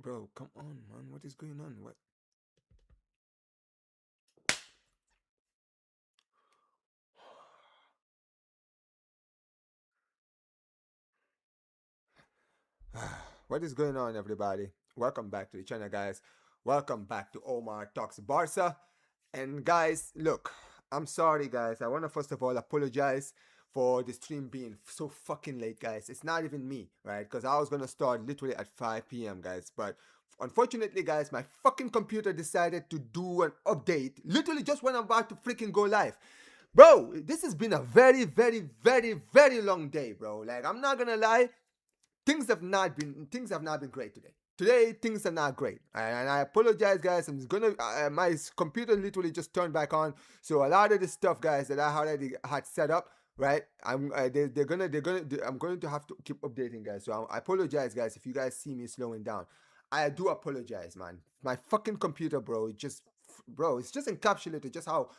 Bro, come on, man. What is going on? What? What is going on, everybody? Welcome back to the channel, guys. Welcome back to Omar Talks Barca. And guys, look, I'm sorry, guys. I want to first of all apologize for the stream being so fucking late, guys. It's not even me, right? Because I was gonna start literally at 5 p.m., guys. But unfortunately, guys, my fucking computer decided to do an update literally just when I'm about to freaking go live. Bro, this has been a very, very, very, very long day, bro. Like, I'm not gonna lie, things have not been great today. Today things are not great, and I apologize, guys. I'm gonna my computer literally just turned back on, so a lot of the stuff, guys, that I already had set up, right? I'm going to have to keep updating, guys. So I apologize, guys, if you guys see me slowing down. I do apologize, man. My fucking computer, bro, it's just encapsulated just how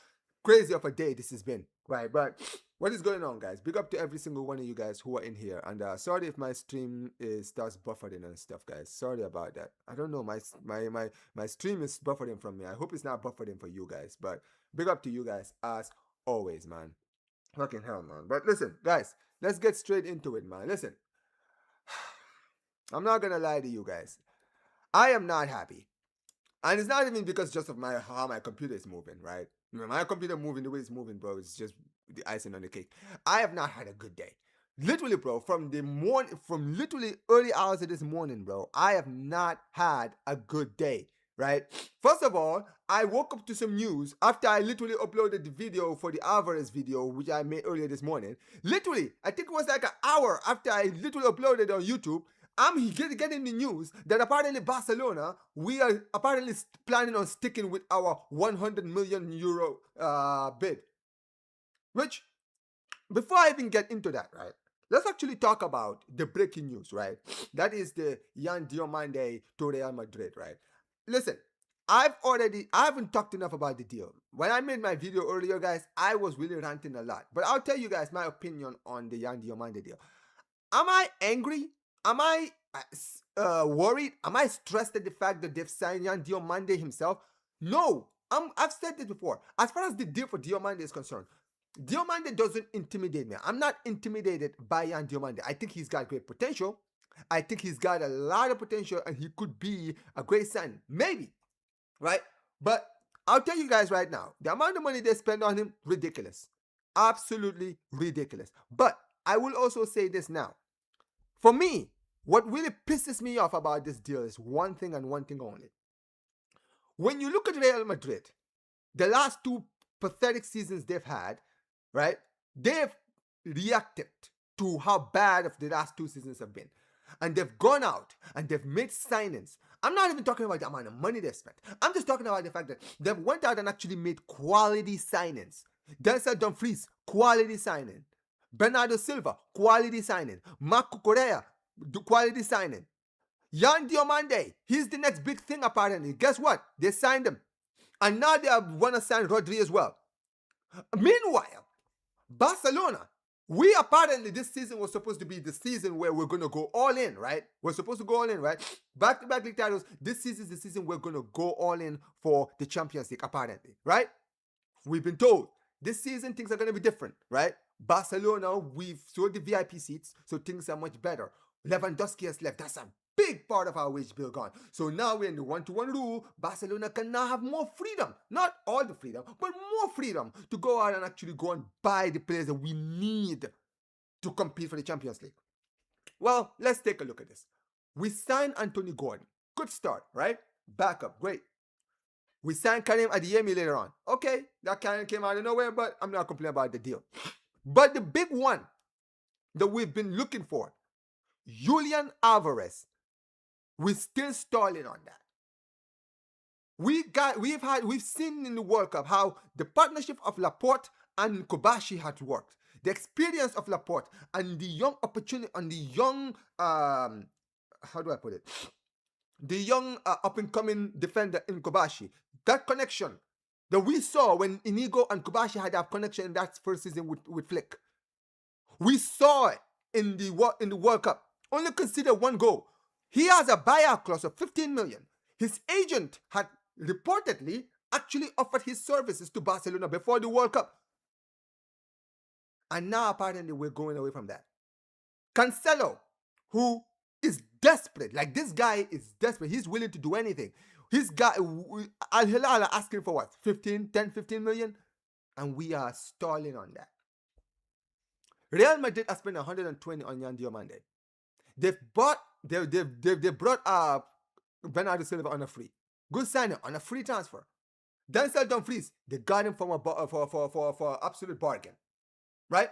crazy of a day this has been, right? But what is going on, guys? Big up to every single one of you guys who are in here, and sorry if my stream starts buffering and stuff, guys. Sorry about that. I don't know, my stream is buffering from me. I hope it's not buffering for you guys, but big up to you guys as always, man. Fucking hell, man. But listen, guys, let's get straight into it, man. Listen, I'm not gonna lie to you guys. I am not happy. And it's not even because just of how my computer is moving, right? My computer moving the way it's moving, bro, it's just the icing on the cake. I have not had a good day. Literally, bro, from literally early hours of this morning, bro, I have not had a good day, right? First of all, I woke up to some news after I literally uploaded the video for the Alvarez video, which I made earlier this morning. Literally, I think it was like an hour after I literally uploaded on YouTube. I'm getting the news that apparently Barcelona, we are apparently planning on sticking with our 100 million euro bid. Which, before I even get into that, right, let's actually talk about the breaking news, right? That is the Yan Diomande to Real Madrid, right? Listen, I haven't talked enough about the deal. When I made my video earlier, guys, I was really ranting a lot. But I'll tell you guys my opinion on the Yan Diomande deal. Am I angry? Am I worried? Am I stressed at the fact that they've signed Yan Diomande himself? No. I've said this before. As far as the deal for Diomande is concerned, Diomande doesn't intimidate me. I'm not intimidated by Yan Diomande. I think he's got great potential. I think he's got a lot of potential and he could be a great sign. Maybe, right? But I'll tell you guys right now, the amount of money they spend on him, ridiculous. Absolutely ridiculous. But I will also say this now. For me, what really pisses me off about this deal is one thing and one thing only. When you look at Real Madrid, the last two pathetic seasons they've had, right? They've reacted to how bad of the last two seasons have been. And they've gone out and they've made signings. I'm not even talking about the amount of money they spent. I'm just talking about the fact that they've went out and actually made quality signings. Denzel Dumfries, quality signing. Bernardo Silva, quality signing. Marco Correa, quality signing. Yan Diomande, he's the next big thing apparently. Guess what? They signed him. And now they want to sign Rodri as well. Meanwhile, Barcelona, we apparently, this season was supposed to be the season where we're going to go all in, right? We're supposed to go all in, right? Back-to-back league titles. This season is the season we're going to go all in for the Champions League, apparently, right? We've been told this season things are going to be different, right? Barcelona, we've sold the VIP seats, so things are much better. Lewandowski has left. That's a big part of our wage bill gone. So now we're in the one-to-one rule. Barcelona can now have more freedom. Not all the freedom, but more freedom to go out and actually go and buy the players that we need to compete for the Champions League. Well, let's take a look at this. We signed Anthony Gordon. Good start, right? Backup, great. We signed Karim Adeyemi later on. Okay, that kind of came out of nowhere, but I'm not complaining about the deal. But the big one that we've been looking for, Julian Alvarez, we're still stalling on that. We've seen in the World Cup how the partnership of Laporta and Kobashi had worked. The experience of Laporta and the young opportunity and the young how do I put it? The young up-and-coming defender in Kobashi. That connection that we saw when Inigo and Kobashi had that connection in that first season with Flick. We saw it in the World Cup. Only consider one goal. He has a buyout clause of 15 million. His agent had reportedly actually offered his services to Barcelona before the World Cup. And now apparently we're going away from that. Cancelo, who is desperate, like this guy is desperate. He's willing to do anything. His guy, Al Hilal are asking for what? 15 million? And we are stalling on that. Real Madrid has spent 120 on Yan Diomande. They brought Bernardo Silva on a free. Good signing on a free transfer. Denzel Dumfries, they got him from for absolute bargain. Right?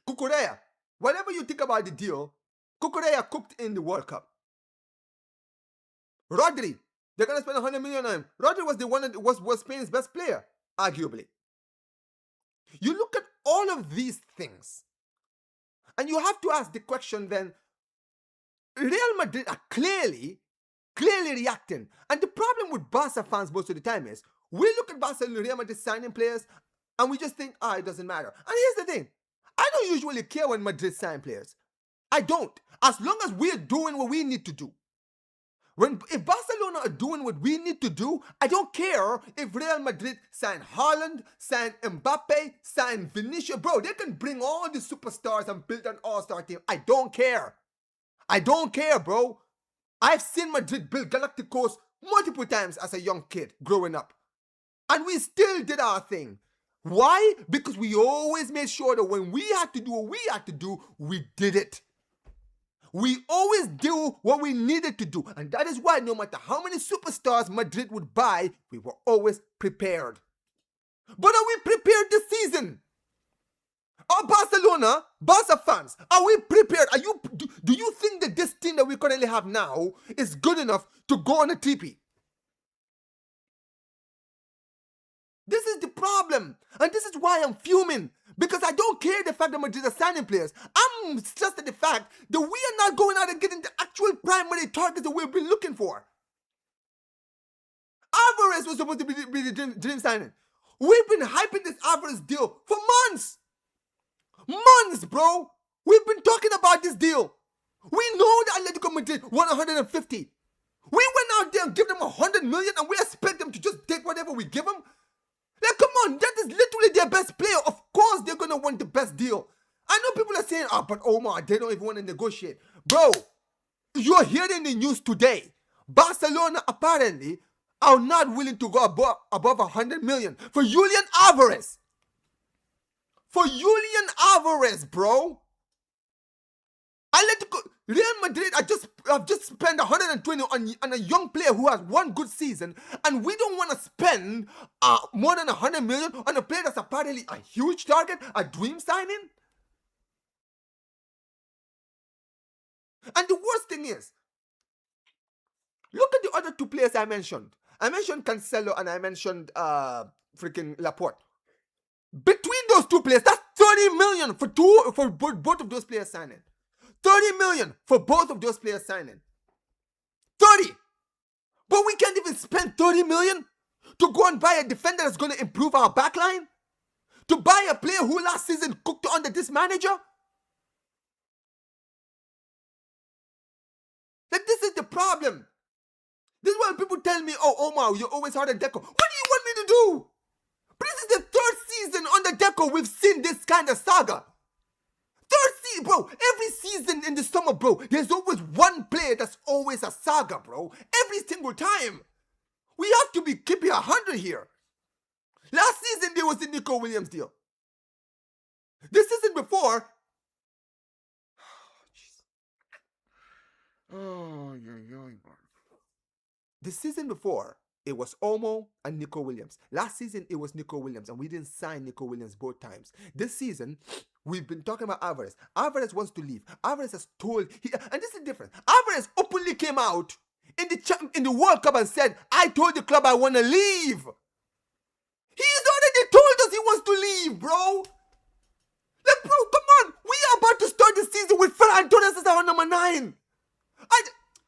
Cucurella, whatever you think about the deal, Cucurella cooked in the World Cup. Rodri, they're gonna spend 100 million on him. Rodri was the one that was Spain's best player, arguably. You look at all of these things, and you have to ask the question then, Real Madrid are clearly reacting. And the problem with Barca fans most of the time is, we look at Barca and Real Madrid signing players, and we just think, it doesn't matter. And here's the thing, I don't usually care when Madrid sign players. I don't. As long as we're doing what we need to do. If Barcelona are doing what we need to do, I don't care if Real Madrid sign Haaland, sign Mbappe, sign Vinicius. Bro, they can bring all the superstars and build an all-star team. I don't care. I don't care, bro. I've seen Madrid build Galacticos multiple times as a young kid growing up. And we still did our thing. Why? Because we always made sure that when we had to do what we had to do, we did it. We always do what we needed to do. And that is why no matter how many superstars Madrid would buy, we were always prepared. But are we prepared this season? Are Barca fans, are we prepared? Do you think that this team that we currently have now is good enough to go on a TP? This is the problem. And this is why I'm fuming. Because I don't care the fact that Madrid are signing players. I'm stressed at the fact that we are not going out and getting the actual primary targets that we've been looking for. Alvarez was supposed to be the dream signing. We've been hyping this Alvarez deal for months. Months, bro. We've been talking about this deal. We know that Atletico Madrid won 150. We went out there and gave them 100 million and we expect them to just take whatever we give them? Like, come on, that is literally their best player. Of course they're going to want the best deal. I know people are saying, but Omar, they don't even want to negotiate. Bro, you're hearing the news today. Barcelona apparently are not willing to go above 100 million for Julian Alvarez. For Julian Alvarez, bro. Real Madrid have just spent 120 on a young player who has one good season, and we don't want to spend more than 100 million on a player that's apparently a huge target, a dream signing. And the worst thing is, look at the other two players I mentioned. I mentioned Cancelo and I mentioned freaking Laporta. Between those two players, that's 30 million for both of those players signing. 30 million for both of those players signing. 30. But we can't even spend 30 million to go and buy a defender that's going to improve our backline? To buy a player who last season cooked under this manager? Like, this is the problem. This is why people tell me, Omar, you're always hard on Deco. What do you want me to do? But this is the third season under Deco we've seen this kind of saga. Third season, bro. Every season in the summer, bro, there's always one player that's always a saga, bro. Every single time. We have to be keeping 100 here. Last season, there was the Nico Williams deal. This season before... The season before, it was Omo and Nico Williams. Last season, it was Nico Williams, and we didn't sign Nico Williams both times. This season, we've been talking about Alvarez. Alvarez wants to leave. Alvarez has told... and this is different. Alvarez openly came out in the World Cup and said, I told the club I want to leave. He's already told us he wants to leave, bro. Like, bro, come on. We are about to start the season with Ferran Torres as our number 9.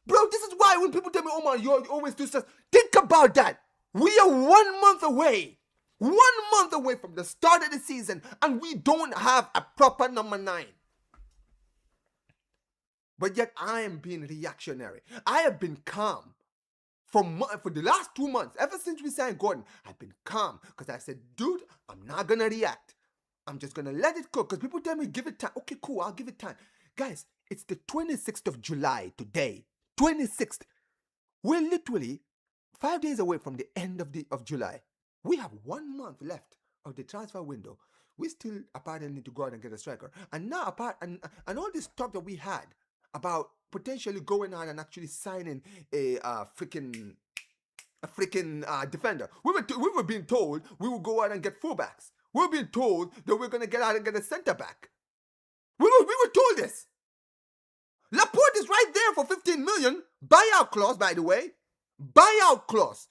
Bro, this is why when people tell me, Omar, you're always too stressed. Think about that. We are 1 month away. 1 month away from the start of the season, and we don't have a proper number 9. But yet I am being reactionary. I have been calm for the last 2 months. Ever since we signed Gordon, I've been calm because I said, dude, I'm not gonna react. I'm just gonna let it cook. Because people tell me give it time. Okay, cool, I'll give it time. Guys, it's the 26th of July today. 26th. We're literally 5 days away from the end of July. We have 1 month left of the transfer window. We still apparently need to go out and get a striker. And now and all this talk that we had about potentially going out and actually signing a freaking defender. We were being told we would go out and get fullbacks. We were being told that we're gonna get out and get a centre back. We were told this. Laporta is right there for 15 million. Buyout clause, by the way. Buyout clause.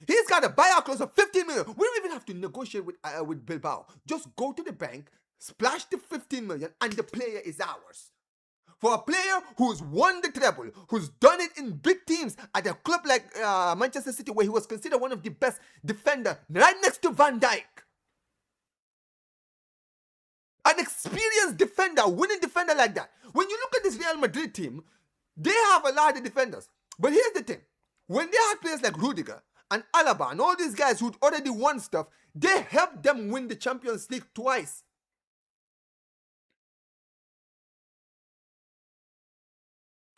He's got a buyout clause of 15 million. We don't even have to negotiate with Bilbao. Just go to the bank, splash the 15 million, and the player is ours. For a player who's won the treble, who's done it in big teams at a club like Manchester City, where he was considered one of the best defenders, right next to Van Dijk. An experienced defender, winning defender like that. When you look at this Real Madrid team, they have a lot of defenders. But here's the thing. When they had players like Rudiger and Alaba and all these guys who'd already won stuff, they helped them win the Champions League twice.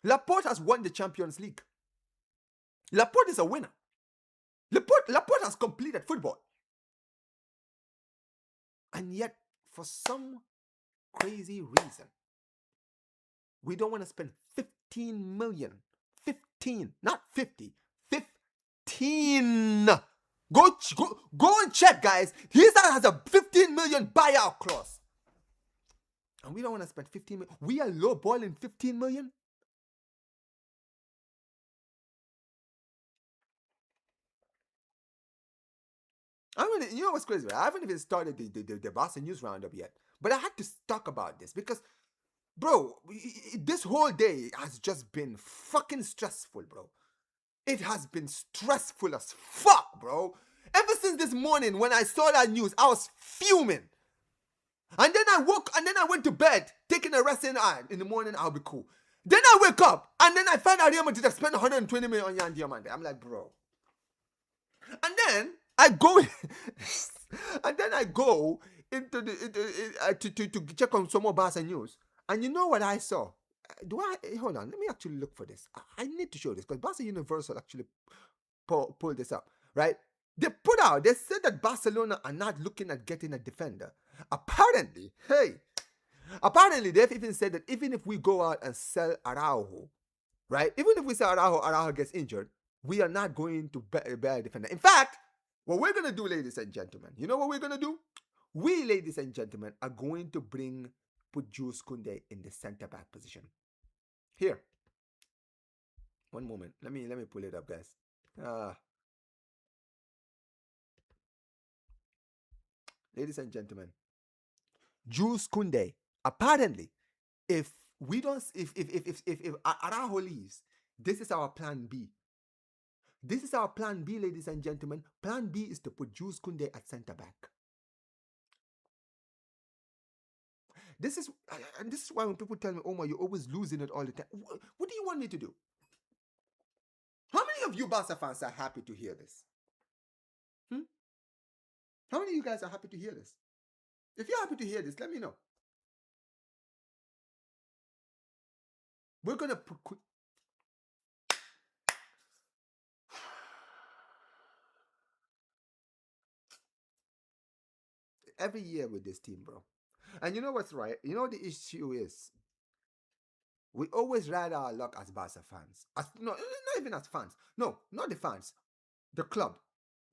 Laporte has won the Champions League. Laporte is a winner. Laporte has completed football. And yet, for some crazy reason, we don't want to spend 15 million. 15, not 50. 15. Go and check, guys. He has a 15 million buyout clause. And we don't want to spend 15 million. We are lowballing 15 million. You know what's crazy? I haven't even started the Barca news roundup yet. But I had to talk about this because, bro, this whole day has just been fucking stressful, bro. It has been stressful as fuck, bro. Ever since this morning when I saw that news, I was fuming. And then I woke, and then I went to bed, taking a rest in the morning, I'll be cool. Then I wake up, and then I find out Real Madrid have spent 120 million on Yan Diamante. I'm like, bro. And then I go, into to check on some more Barca news. And you know what I saw? Hold on, let me actually look for this. I need to show this because Barca Universal actually pulled this up, right? They said that Barcelona are not looking at getting a defender. Apparently, they've even said that even if we go out and sell Araujo, right? Even if we sell Araujo gets injured, we are not going to buy a defender. In fact, what we're going to do, ladies and gentlemen, you know what we're going to do? We, ladies and gentlemen, are going to put Jules Koundé in the center-back position. Here. One moment. Let me pull it up, guys. Ladies and gentlemen, Jules Koundé, apparently, if Araujo leaves, this is our plan B. This is our plan B, ladies and gentlemen. Plan B is to put Jules Koundé at center-back. This is why when people tell me, Omar, you're always losing it all the time. What do you want me to do? How many of you Barca fans are happy to hear this? How many of you guys are happy to hear this? If you're happy to hear this, let me know. We're going to put... Every year with this team, bro. And you know what's right? You know what the issue is? We always ride our luck as Barca fans. No, not even as fans. No, not the fans. The club.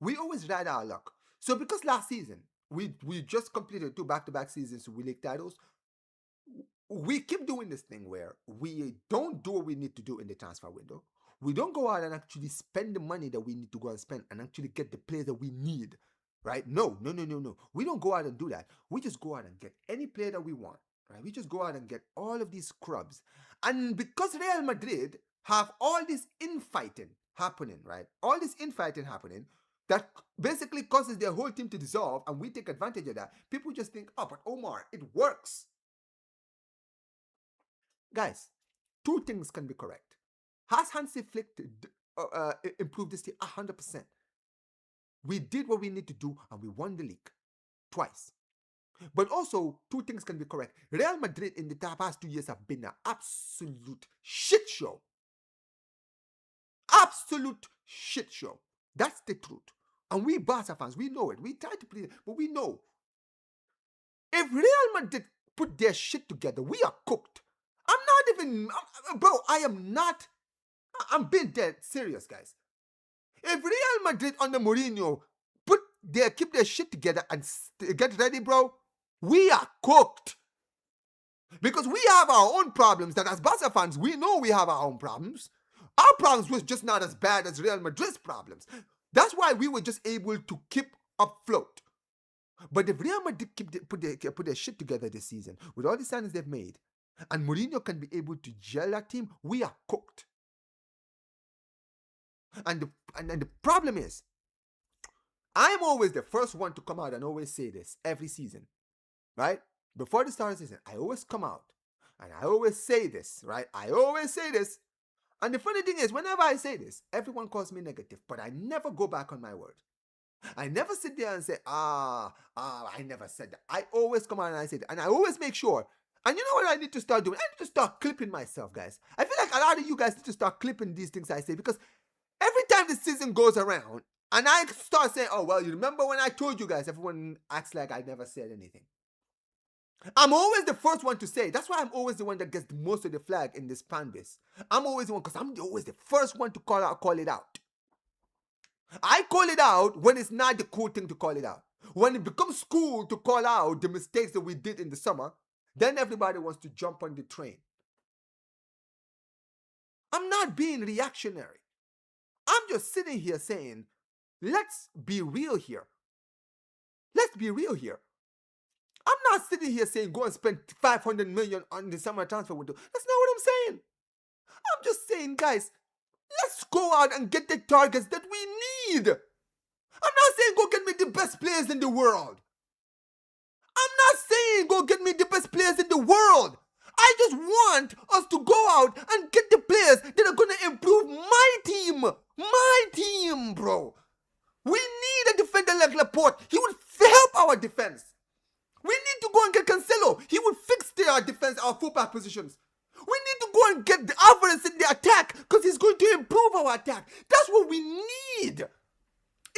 We always ride our luck. So because last season, we just completed 2 back-to-back seasons with league titles, we keep doing this thing where we don't do what we need to do in the transfer window. We don't go out and actually spend the money that we need to go and spend and actually get the players that we need. Right? No. We don't go out and do that. We just go out and get any player that we want. Right? We just go out and get all of these scrubs. And because Real Madrid have all this infighting happening, right? All this infighting happening that basically causes their whole team to dissolve, and we take advantage of that. People just think, oh, but Omar, it works. Guys, two things can be correct. Has Hansi Flick improved this team? 100%. We did what we need to do and we won the league twice. But also, two things can be correct. Real Madrid in the past 2 years have been an absolute shit show. Absolute shit show. That's the truth. And we Barca fans, we know it. We try to play it, but we know. If Real Madrid put their shit together, we are cooked. I'm not even, bro, I am not, I'm being dead serious, guys. If Real Madrid under Mourinho keep their shit together and get ready, bro, we are cooked. Because we have our own problems that as Barca fans, we know we have our own problems. Our problems was just not as bad as Real Madrid's problems. That's why we were just able to keep afloat. But if Real Madrid put their shit together this season, with all the signings they've made, and Mourinho can be able to gel that team, we are cooked. And the problem is, I'm always the first one to come out and always say this every season, right? Before the start of the season, I always come out and I always say this, right? I always say this. And the funny thing is, whenever I say this, everyone calls me negative, but I never go back on my word. I never sit there and say, I never said that. I always come out and I say that. And I always make sure. And you know what I need to start doing? I need to start clipping myself, guys. I feel like a lot of you guys need to start clipping these things I say, because every time the season goes around and I start saying, oh, well, you remember when I told you guys, everyone acts like I never said anything. I'm always the first one to say. That's why I'm always the one that gets most of the flag in this fan base. I'm always the one, because I'm always the first one to call it out. I call it out when it's not the cool thing to call it out. When it becomes cool to call out the mistakes that we did in the summer, then everybody wants to jump on the train. I'm not being reactionary. I'm just sitting here saying, let's be real here. Let's be real here. I'm not sitting here saying go and spend 500 million on the summer transfer window. That's not what I'm saying. I'm just saying, guys, let's go out and get the targets that we need. I'm not saying go get me the best players in the world. I'm not saying go get me the best players in the world. I just want us to go out and get the players that are going to improve my team. My team, bro. We need a defender like Laporta. He would help our defense. We need to go and get Cancelo. He would fix our defense, our fullback positions. We need to go and get the Alvarez in the attack, because he's going to improve our attack. That's what we need.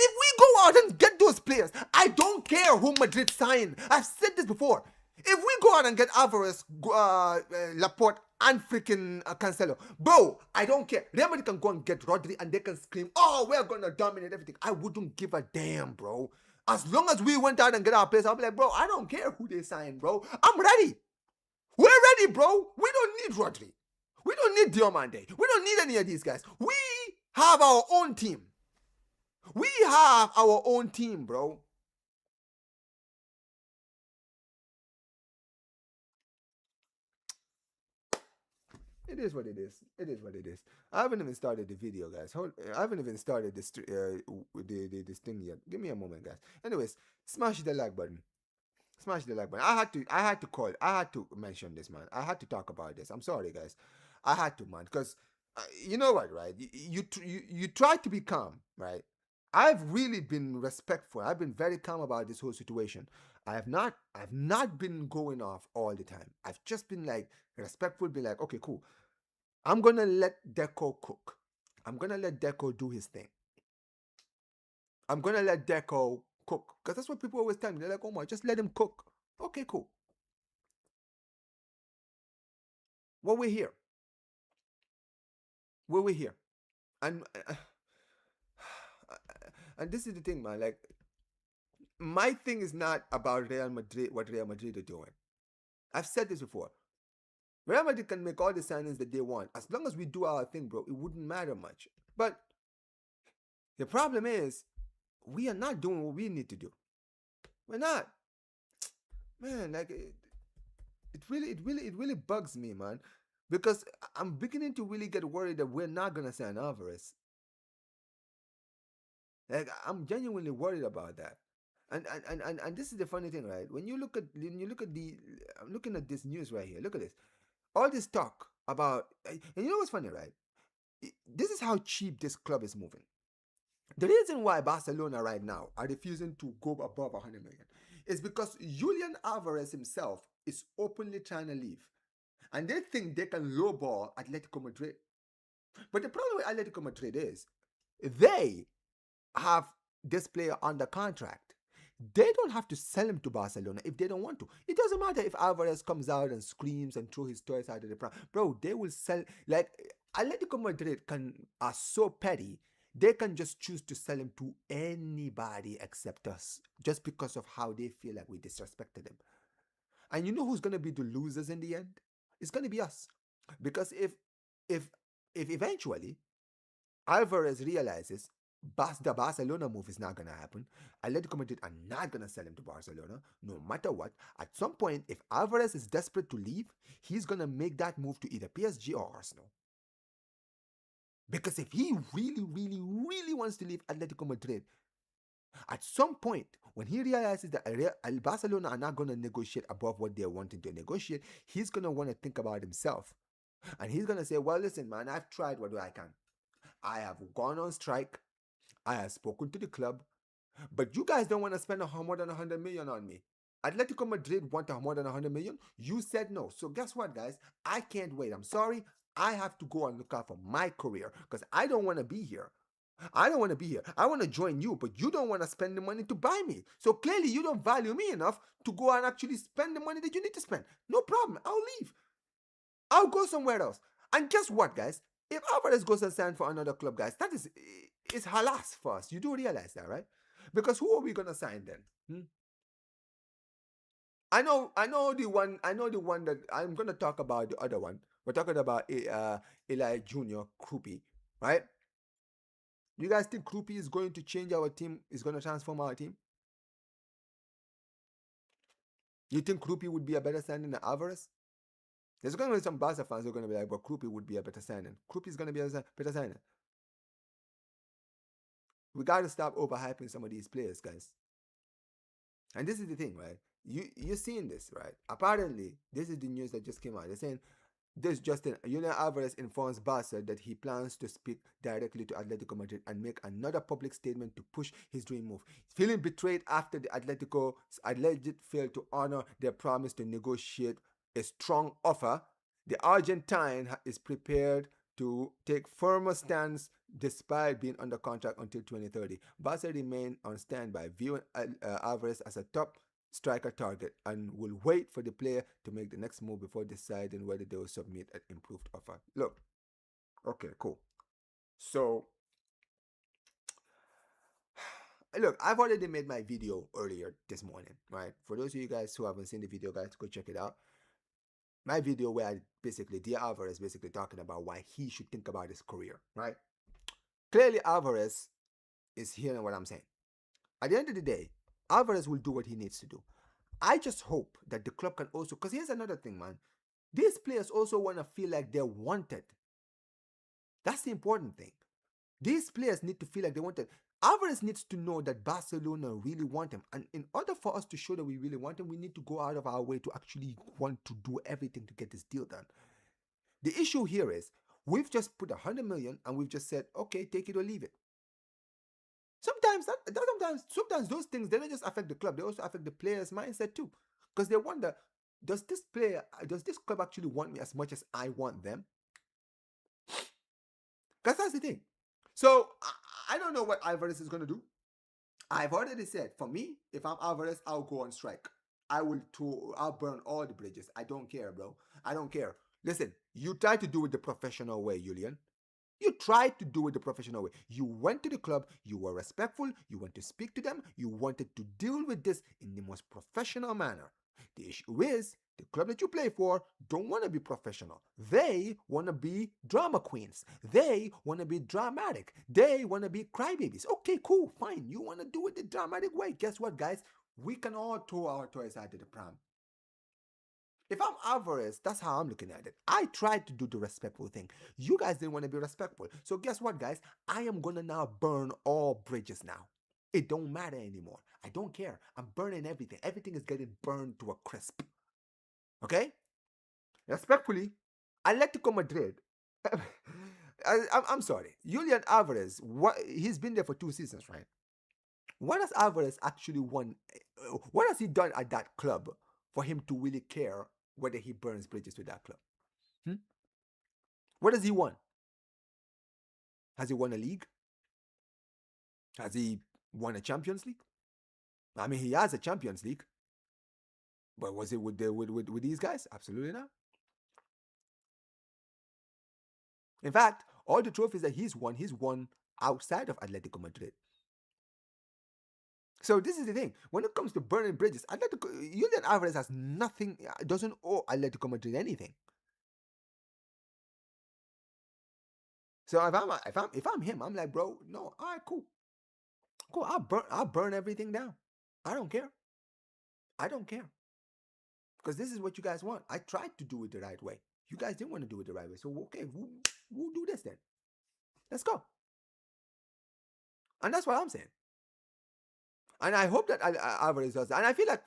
If we go out and get those players, I don't care who Madrid sign. I've said this before. If we go out and get Alvarez, Laporta, and freaking Cancelo, bro, I don't care. Real Madrid can go and get Rodri and they can scream, oh, we're going to dominate everything. I wouldn't give a damn, bro. As long as we went out and get our players, I'll be like, bro, I don't care who they sign, bro. I'm ready. We're ready, bro. We don't need Rodri. We don't need Diomande. We don't need any of these guys. We have our own team. We have our own team, bro. It is what it is. It is what it is. I haven't even started the video, guys. I haven't even started this thing yet. Give me a moment, guys. Anyways, smash the like button. Smash the like button. I had to mention this, man. I had to talk about this. I'm sorry, guys. I had to, man, because you know what, right? You try to be calm, right? I've really been respectful. I've been very calm about this whole situation. I've not been going off all the time. I've just been like respectful, be like, okay, cool. I'm gonna let Deco cook. I'm gonna let Deco do his thing. I'm gonna let Deco cook. Because that's what people always tell me. They're like, oh my, just let him cook. Okay, cool. Well, we're here. We're here. And and this is the thing, man. Like, my thing is not about Real Madrid, what Real Madrid are doing. I've said this before. Real Madrid can make all the signings that they want. As long as we do our thing, bro, it wouldn't matter much. But the problem is, we are not doing what we need to do. We're not. Man, like, it really bugs me, man. Because I'm beginning to really get worried that we're not going to sign Alvarez. Like, I'm genuinely worried about that. And this is the funny thing, right? I'm looking at this news right here. Look at this. All this talk and you know what's funny, right? This is how cheap this club is moving. The reason why Barcelona right now are refusing to go above 100 million is because Julian Alvarez himself is openly trying to leave. And they think they can lowball Atletico Madrid. But the problem with Atletico Madrid is they have this player under contract. They don't have to sell him to Barcelona if they don't want to. It doesn't matter if Alvarez comes out and screams and throws his toys out of the pram. Bro, they will sell. Like, Atletico Madrid are so petty, they can just choose to sell him to anybody except us, just because of how they feel like we disrespected him. And you know who's gonna be the losers in the end? It's gonna be us. Because if if eventually Alvarez realizes the Barcelona move is not going to happen, Atletico Madrid are not going to sell him to Barcelona, no matter what. At some point, if Alvarez is desperate to leave, he's going to make that move to either PSG or Arsenal. Because if he really, really, really wants to leave Atletico Madrid, at some point, when he realizes that Barcelona are not going to negotiate above what they're wanting to negotiate, he's going to want to think about himself. And he's going to say, well, listen, man, I've tried what I can. I have gone on strike. I have spoken to the club. But you guys don't want to spend more than 100 million on me. Atletico Madrid want more than 100 million. You said no. So guess what, guys? I can't wait. I'm sorry. I have to go and look out for my career because I don't want to be here. I don't want to be here. I want to join you, but you don't want to spend the money to buy me. So clearly you don't value me enough to go and actually spend the money that you need to spend. No problem. I'll leave. I'll go somewhere else. And guess what, guys? If Alvarez goes and sign for another club, guys, that is halas for us. You do realize that, right? Because who are we gonna sign then? I know the one that I'm gonna talk about. The other one, we're talking about Eli Junior Kroupi, right? You guys think Kroupi is going to change our team? Is going to transform our team? You think Kroupi would be a better signing than Alvarez? There's going to be some Barca fans who are going to be like, but Kroupi would be a better signing. Kroupi is going to be a better signing. We got to stop overhyping some of these players, guys. And this is the thing, right? You're seeing this, right? Apparently, this is the news that just came out. They're saying this Justin Julian Alvarez informs Barca that he plans to speak directly to Atletico Madrid and make another public statement to push his dream move. Feeling betrayed after the Atletico's alleged failed to honor their promise to negotiate a strong offer, the Argentine is prepared to take firmer stance despite being under contract until 2030. Barca remain on standby, viewing Alvarez as a top striker target and will wait for the player to make the next move before deciding whether they will submit an improved offer. Look, okay, cool. So, look, I've already made my video earlier this morning, right? For those of you guys who haven't seen the video, guys, go check it out. My video where I basically, Dear Alvarez, basically talking about why he should think about his career, right? Clearly, Alvarez is hearing what I'm saying. At the end of the day, Alvarez will do what he needs to do. I just hope that the club can also, because here's another thing, man. These players also want to feel like they're wanted. That's the important thing. These players need to feel like they wanted. Alvarez needs to know that Barcelona really want him. And in order for us to show that we really want him, we need to go out of our way to actually want to do everything to get this deal done. The issue here is we've just put 100 million and we've just said, okay, take it or leave it. Sometimes those things, they don't just affect the club, they also affect the players' mindset too. Because they wonder, does this club actually want me as much as I want them? Because that's the thing. So I don't know what Alvarez is going to do. I've already said, for me, if I'm Alvarez, I'll go on strike. I'll burn all the bridges. I don't care, bro. I don't care. Listen, you try to do it the professional way, Julian. You tried to do it the professional way. You went to the club, you were respectful, you went to speak to them, you wanted to deal with this in the most professional manner. The issue is, the club that you play for don't want to be professional. They want to be drama queens. They want to be dramatic. They want to be crybabies. Okay, cool, fine. You want to do it the dramatic way. Guess what, guys? We can all throw our toys out of the pram. If I'm Alvarez, that's how I'm looking at it. I tried to do the respectful thing. You guys didn't want to be respectful. So guess what, guys? I am going to now burn all bridges now. It don't matter anymore. I don't care. I'm burning everything. Everything is getting burned to a crisp. Okay? Respectfully, Atletico Madrid. I'm sorry. Julian Alvarez, he's been there for 2 seasons, right? What has Alvarez actually won? What has he done at that club for him to really care whether he burns bridges with that club? Hmm? What has he won? Has he won a league? Has he won a Champions League? I mean, he has a Champions League, but was it with these guys? Absolutely not. In fact, all the trophies that he's won outside of Atletico Madrid. So this is the thing. When it comes to burning bridges, Julian Alvarez has nothing. Doesn't owe Atletico Madrid anything. So if I'm him, I'm like, bro, no, all right, cool, cool. I'll burn everything down. I don't care. I don't care because this is what you guys want. I tried to do it the right way. You guys didn't want to do it the right way. So okay, we'll do this then. Let's go. And that's what I'm saying. And I hope that Alvarez does that. And I feel like,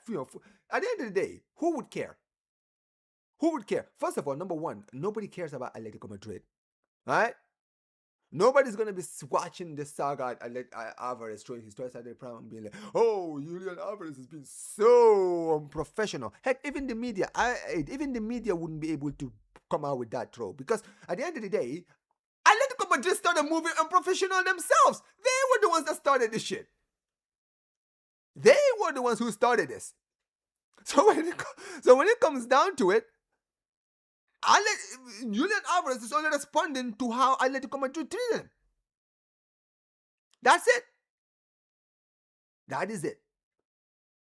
at the end of the day, who would care? Who would care? First of all, number one, nobody cares about Atletico Madrid. All right? Nobody's going to be watching this saga at Alvarez throwing his toys at the prime and being like, oh, Julian Alvarez has been so unprofessional. Heck, even the media wouldn't be able to come out with that throw. Because at the end of the day, Atletico Madrid started moving unprofessional themselves. They were the ones that started this shit. They were the ones who started this. So when it comes down to it, Julian Alvarez is only responding to how Atletico Madrid treated him. That's it. That is it.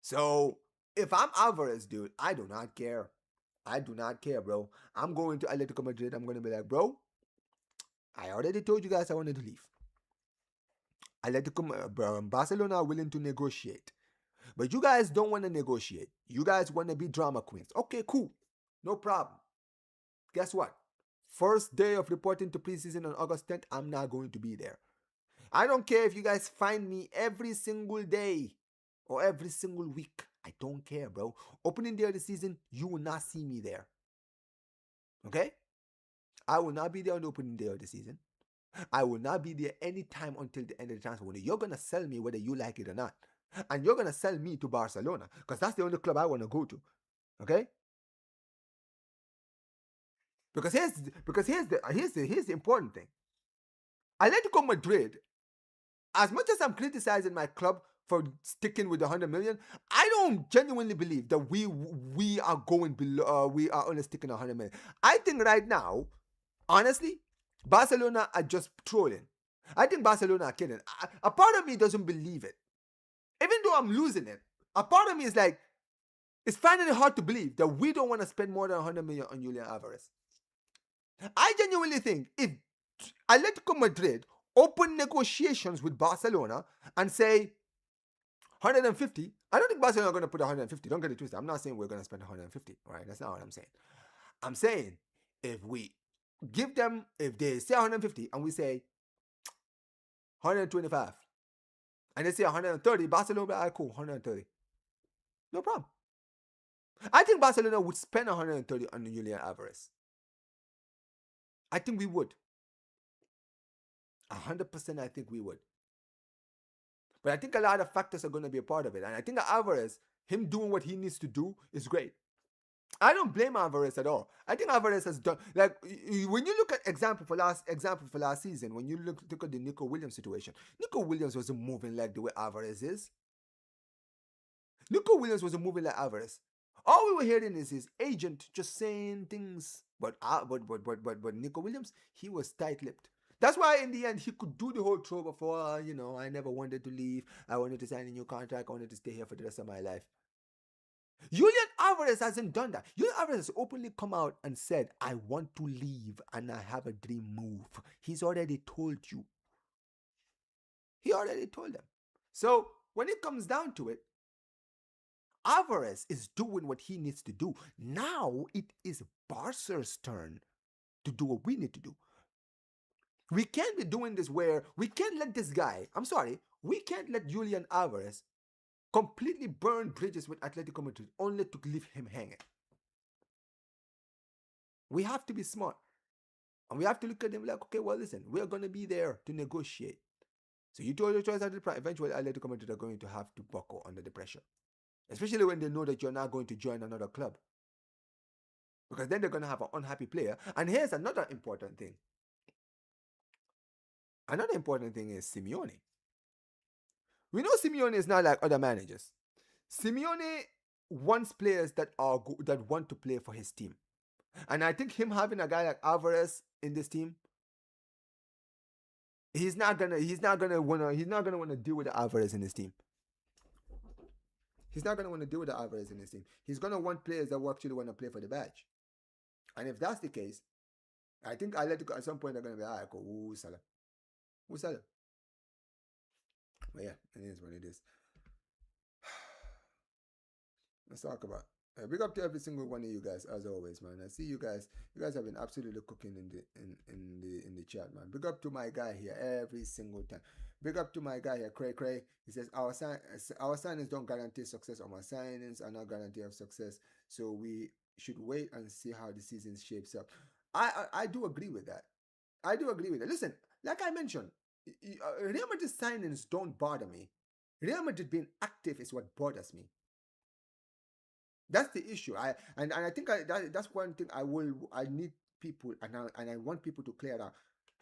So if I'm Alvarez, dude, I do not care. I do not care, bro. I'm going to Atletico Madrid. I'm going to be like, bro, I already told you guys I wanted to leave. Barcelona are willing to negotiate. But you guys don't want to negotiate. You guys want to be drama queens. Okay, cool. No problem. Guess what? First day of reporting to preseason on August 10th, I'm not going to be there. I don't care if you guys find me every single day or every single week. I don't care, bro. Opening day of the season, you will not see me there. Okay? I will not be there on the opening day of the season. I will not be there anytime until the end of the transfer window. You're going to sell me whether you like it or not. And you're going to sell me to Barcelona because that's the only club I want to go to. Okay? Because here's the important thing. Atletico Madrid, as much as I'm criticizing my club for sticking with the 100 million, I don't genuinely believe that we are going below. We are only sticking 100 million. I think right now, honestly, Barcelona are just trolling. I think Barcelona are kidding. A part of me doesn't believe it, even though I'm losing it. A part of me is like, it's finding it hard to believe that we don't want to spend more than 100 million on Julian Alvarez. I genuinely think if Atletico Madrid open negotiations with Barcelona and say 150, I don't think Barcelona are going to put 150. Don't get it twisted. I'm not saying we're going to spend 150. All right, that's not what I'm saying. I'm saying if we give them, if they say 150 and we say 125, and they say 130, Barcelona will be like, cool, 130. No problem. I think Barcelona would spend 130 on Julian Alvarez. I think we would. 100% I think we would. But I think a lot of factors are going to be a part of it. And I think that Alvarez, him doing what he needs to do is great. I don't blame Alvarez at all. I think Alvarez has done, like, when you look at example for last season, when you look at the Nico Williams situation, Nico Williams wasn't moving like the way Alvarez is. Nico Williams wasn't moving like Alvarez. All we were hearing is his agent just saying things. But Nico Williams, he was tight-lipped. That's why in the end he could do the whole throw before, I never wanted to leave. I wanted to sign a new contract. I wanted to stay here for the rest of my life. Julian Alvarez hasn't done that. Julian Alvarez has openly come out and said, I want to leave and I have a dream move. He's already told you. He already told them. So when it comes down to it, Alvarez is doing what he needs to do. Now it is Barca's turn to do what we need to do. We can't be doing this where we can't let this guy, we can't let Julian Alvarez completely burn bridges with Atletico Madrid only to leave him hanging. We have to be smart. And we have to look at them like, okay, well, listen, we're going to be there to negotiate. So you told your choice at the prime. Eventually, Atletico Madrid are going to have to buckle under the pressure. Especially when they know that you're not going to join another club. Because then they're going to have an unhappy player. And here's another important thing. Another important thing is Simeone. We know Simeone is not like other managers. Simeone wants players that that want to play for his team. And I think him having a guy like Alvarez in this team, he's not gonna want to deal with the Alvarez in his team. He's not gonna want to deal with the Alvarez in his team. He's gonna want players that actually want to play for the badge. And if that's the case, I think Atletico at some point they're gonna be like, "Ooh, Salah, ooh, Salah." But yeah, it is what it is. Let's talk about. Big up to every single one of you guys, as always, man. I see you guys. You guys have been absolutely cooking in the chat, man. Big up to my guy here every single time. Big up to my guy here, Cray Cray. He says our signings don't guarantee success. Our signings are not guarantee of success. So we should wait and see how the season shapes up. I do agree with that. I do agree with that. Listen, like I mentioned, Real Madrid signings don't bother me. Real Madrid being active is what bothers me. That's the issue. I think that's one thing I need people and I want people to clear out.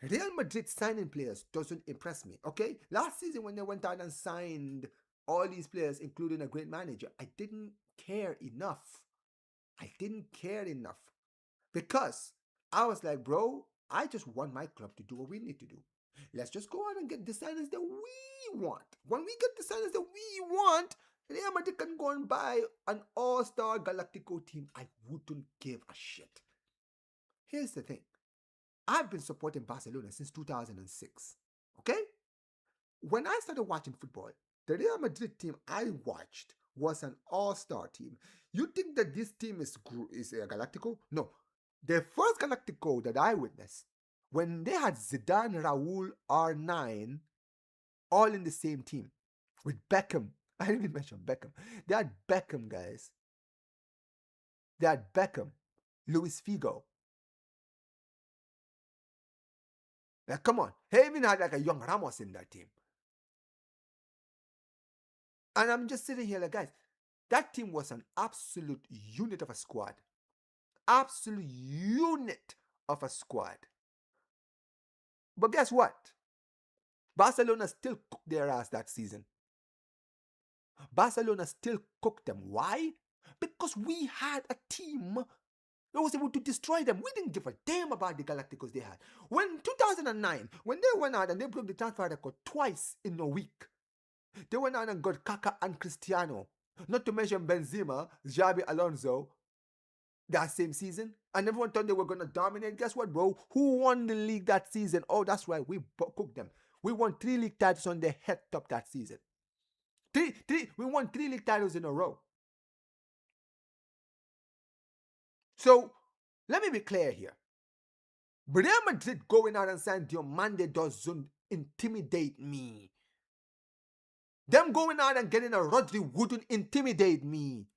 Real Madrid signing players doesn't impress me. Okay, last season when they went out and signed all these players, including a great manager, I didn't care enough. I didn't care enough because I was like, bro, I just want my club to do what we need to do. Let's just go out and get the signings that we want. When we get the signings that we want, Real Madrid can go and buy an all-star Galactico team. I wouldn't give a shit. Here's the thing. I've been supporting Barcelona since 2006. Okay? When I started watching football, the Real Madrid team I watched was an all-star team. You think that this team is a Galactico? No. The first Galactico that I witnessed, when they had Zidane, Raul, R9, all in the same team, with Beckham. I didn't even mention Beckham. They had Beckham, guys. They had Beckham, Luis Figo. Like, come on. They even had like a young Ramos in that team. And I'm just sitting here like, guys, that team was an absolute unit of a squad. Absolute unit of a squad. But guess what? Barcelona still cooked their ass that season. Barcelona still cooked them. Why? Because we had a team that was able to destroy them. We didn't give a damn about the Galacticos they had. When 2009, when they went out and they broke the transfer record twice in a week, they went out and got Kaká and Cristiano. Not to mention Benzema, Xabi Alonso, that same season. And everyone thought they were going to dominate. Guess what, bro? Who won the league that season? Oh, that's right. We cooked them. We won 3 league titles on the head top that season. We won 3 league titles in a row. So, let me be clear here. Real Madrid going out and saying Diomande doesn't intimidate me. Them going out and getting a Rodri wouldn't intimidate me.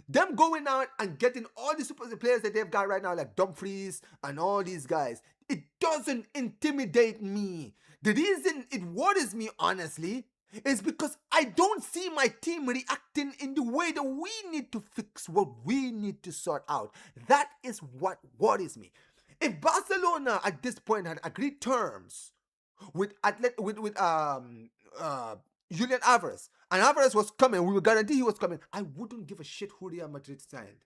Them going out and getting all the super players that they've got right now, like Dumfries and all these guys, it doesn't intimidate me. The reason it worries me, honestly, is because I don't see my team reacting in the way that we need to fix what we need to sort out. That is what worries me. If Barcelona at this point had agreed terms with Julian Alvarez, and Alvarez was coming, we were guaranteed he was coming, I wouldn't give a shit who Real Madrid signed.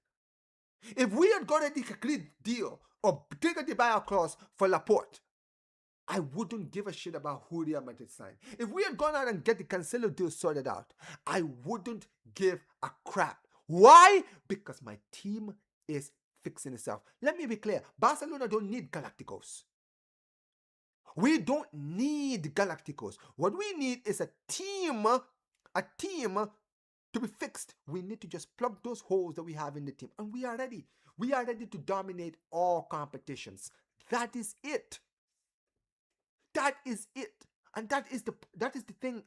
If we had got a agreed deal or triggered the buyout clause for Laporta, I wouldn't give a shit about who Real Madrid signed. If we had gone out and get the Cancelo deal sorted out, I wouldn't give a crap. Why? Because my team is fixing itself. Let me be clear. Barcelona don't need Galacticos. We don't need Galacticos. What we need is a team to be fixed. We need to just plug those holes that we have in the team. And we are ready. We are ready to dominate all competitions. That is it. That is it. And that is the thing,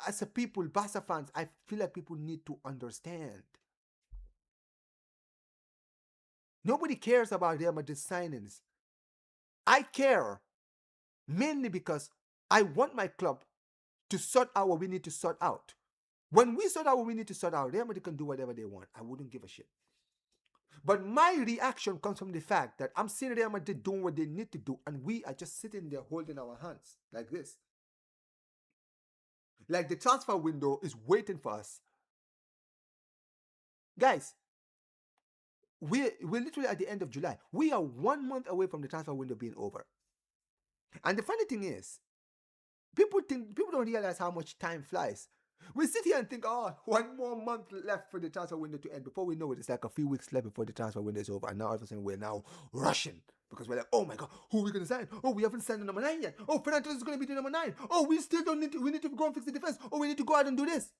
as a people, Barca fans, I feel like people need to understand. Nobody cares about Real Madrid signings. I care mainly because I want my club to sort out what we need to sort out. When we sort out what we need to sort out, Real Madrid can do whatever they want. I wouldn't give a shit. But my reaction comes from the fact that I'm seeing Real Madrid doing what they need to do, and we are just sitting there holding our hands like this. Like the transfer window is waiting for us. Guys, we're literally at the end of July. We are 1 month away from the transfer window being over. And the funny thing is, people don't realize how much time flies. We sit here and think, oh, 1 more month left for the transfer window to end. Before we know it, it's like a few weeks left before the transfer window is over. And now all of a sudden we're now rushing because we're like, oh my God, who are we going to sign? Oh, we haven't signed the number 9 yet. Oh, Fernando is going to be the number 9. Oh, we still don't need to, we need to go and fix the defense. Oh, we need to go out and do this.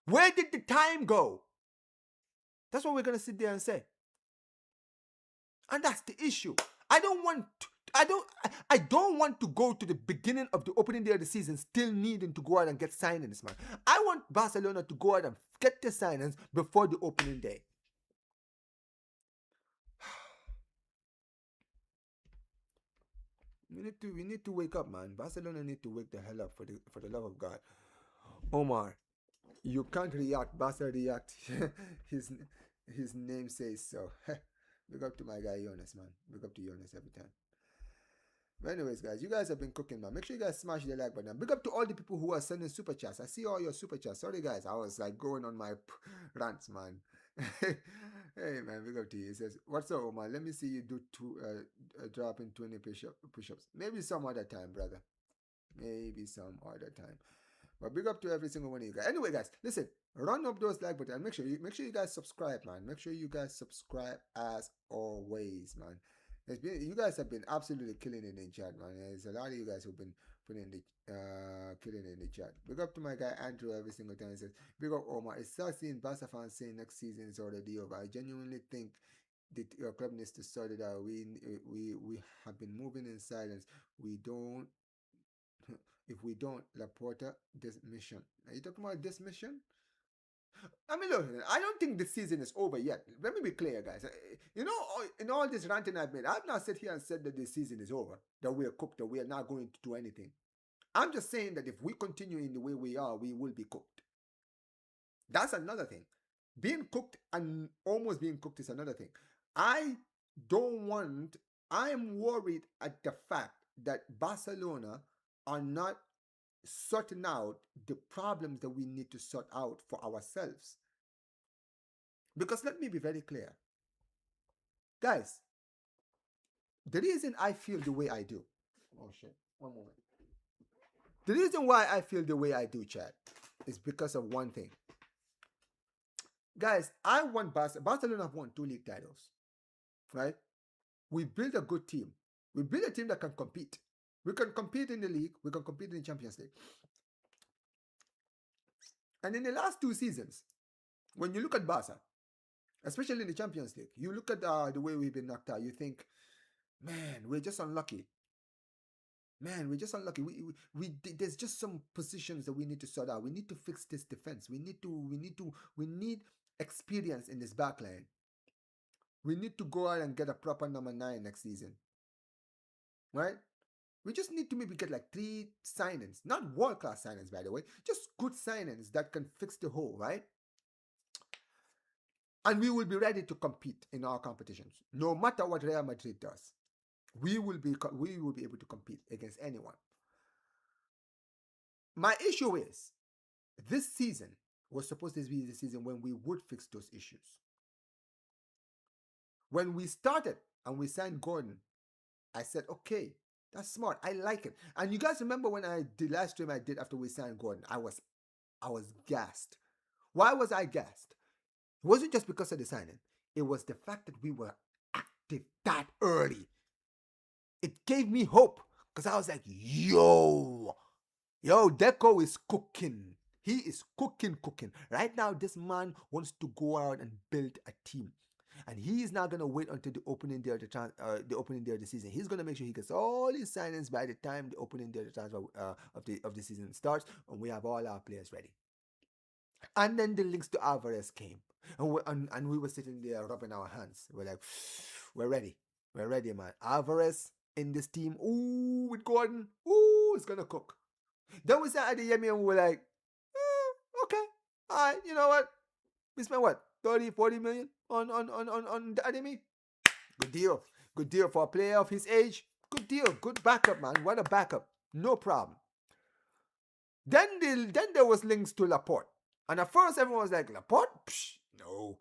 Where did the time go? That's what we're going to sit there and say. And that's the issue. I don't want to go to the beginning of the opening day of the season still needing to go out and get signings, man. I want Barcelona to go out and get the signings before the opening day. We need to wake up, man. Barcelona need to wake the hell up for the love of God. Omar, you can't react. Barca react. his name says so. Big up to my guy Jonas, man. Big up to Jonas every time. But anyways, guys, you guys have been cooking, man. Make sure you guys smash the like button. Big up to all the people who are sending super chats. I see all your super chats. Sorry, guys. I was like going on my rants, man. Hey, man. Big up to you. He says, what's up, Omar? Let me see you do dropping 20 push-ups. Maybe some other time, brother. Maybe some other time. But big up to every single one of you guys. Anyway, guys, listen. Run up those like button and make sure you guys subscribe, man. Make sure you guys subscribe as always, man. You guys have been absolutely killing it in chat, man. There's a lot of you guys who've been putting the killing it in the chat. Big up to my guy Andrew every single time. He says, big up Omar. It's sad seeing Barca fans saying next season is already over. I genuinely think that your club needs to sort it out. We have been moving in silence. We don't. If we don't, Laporta dismission. Are you talking about dismission? I mean, look, I don't think the season is over yet. Let me be clear, guys. You know, in all this ranting I've made, I've not sat here and said that the season is over, that we're cooked, that we are not going to do anything. I'm just saying that if we continue in the way we are, we will be cooked. That's another thing. Being cooked and almost being cooked is another thing. I'm worried at the fact that Barcelona are not sorting out the problems that we need to sort out for ourselves. Because let me be very clear. Guys, the reason I feel the way I do. Oh shit, one moment. The reason why I feel the way I do, Chad, is because of one thing. Guys, I want Barcelona have won 2 league titles. Right? We built a good team. We built a team that can compete. We can compete in the league. We can compete in the Champions League. And in the last 2 seasons, when you look at Barca, especially in the Champions League, you look at the way we've been knocked out, you think, man, we're just unlucky. Man, we're just unlucky. There's just some positions that we need to sort out. We need to fix this defense. We need experience in this backline. We need to go out and get a proper number 9 next season. Right? We just need to maybe get like 3 signings. Not world-class signings, by the way. Just good signings that can fix the hole, right? And we will be ready to compete in our competitions. No matter what Real Madrid does. We will be able to compete against anyone. My issue is, this season was supposed to be the season when we would fix those issues. When we started and we signed Gordon, I said, okay, that's smart. I like it. And you guys remember when the last stream I did after we signed Gordon, I was gassed. Why was I gassed? It wasn't just because of the signing. It was the fact that we were active that early. It gave me hope because I was like, yo, Deco is cooking. He is cooking. Right now, this man wants to go out and build a team. And he is not going to wait until the opening day of the season. He's going to make sure he gets all his signings by the time the opening day of of the season starts, and we have all our players ready. And then the links to Alvarez came. And we were sitting there rubbing our hands. We're like, we're ready. We're ready, man. Alvarez in this team. Ooh, with Gordon. Ooh, it's gonna cook. Then we started the Yemi and we were like, okay. All right, you know what? We spent what? 30, 40 million on the Ademi? Good deal. Good deal for a player of his age. Good deal. Good backup, man. What a backup. No problem. Then there was links to Laporte. And at first everyone was like, Laporte? Psh, no.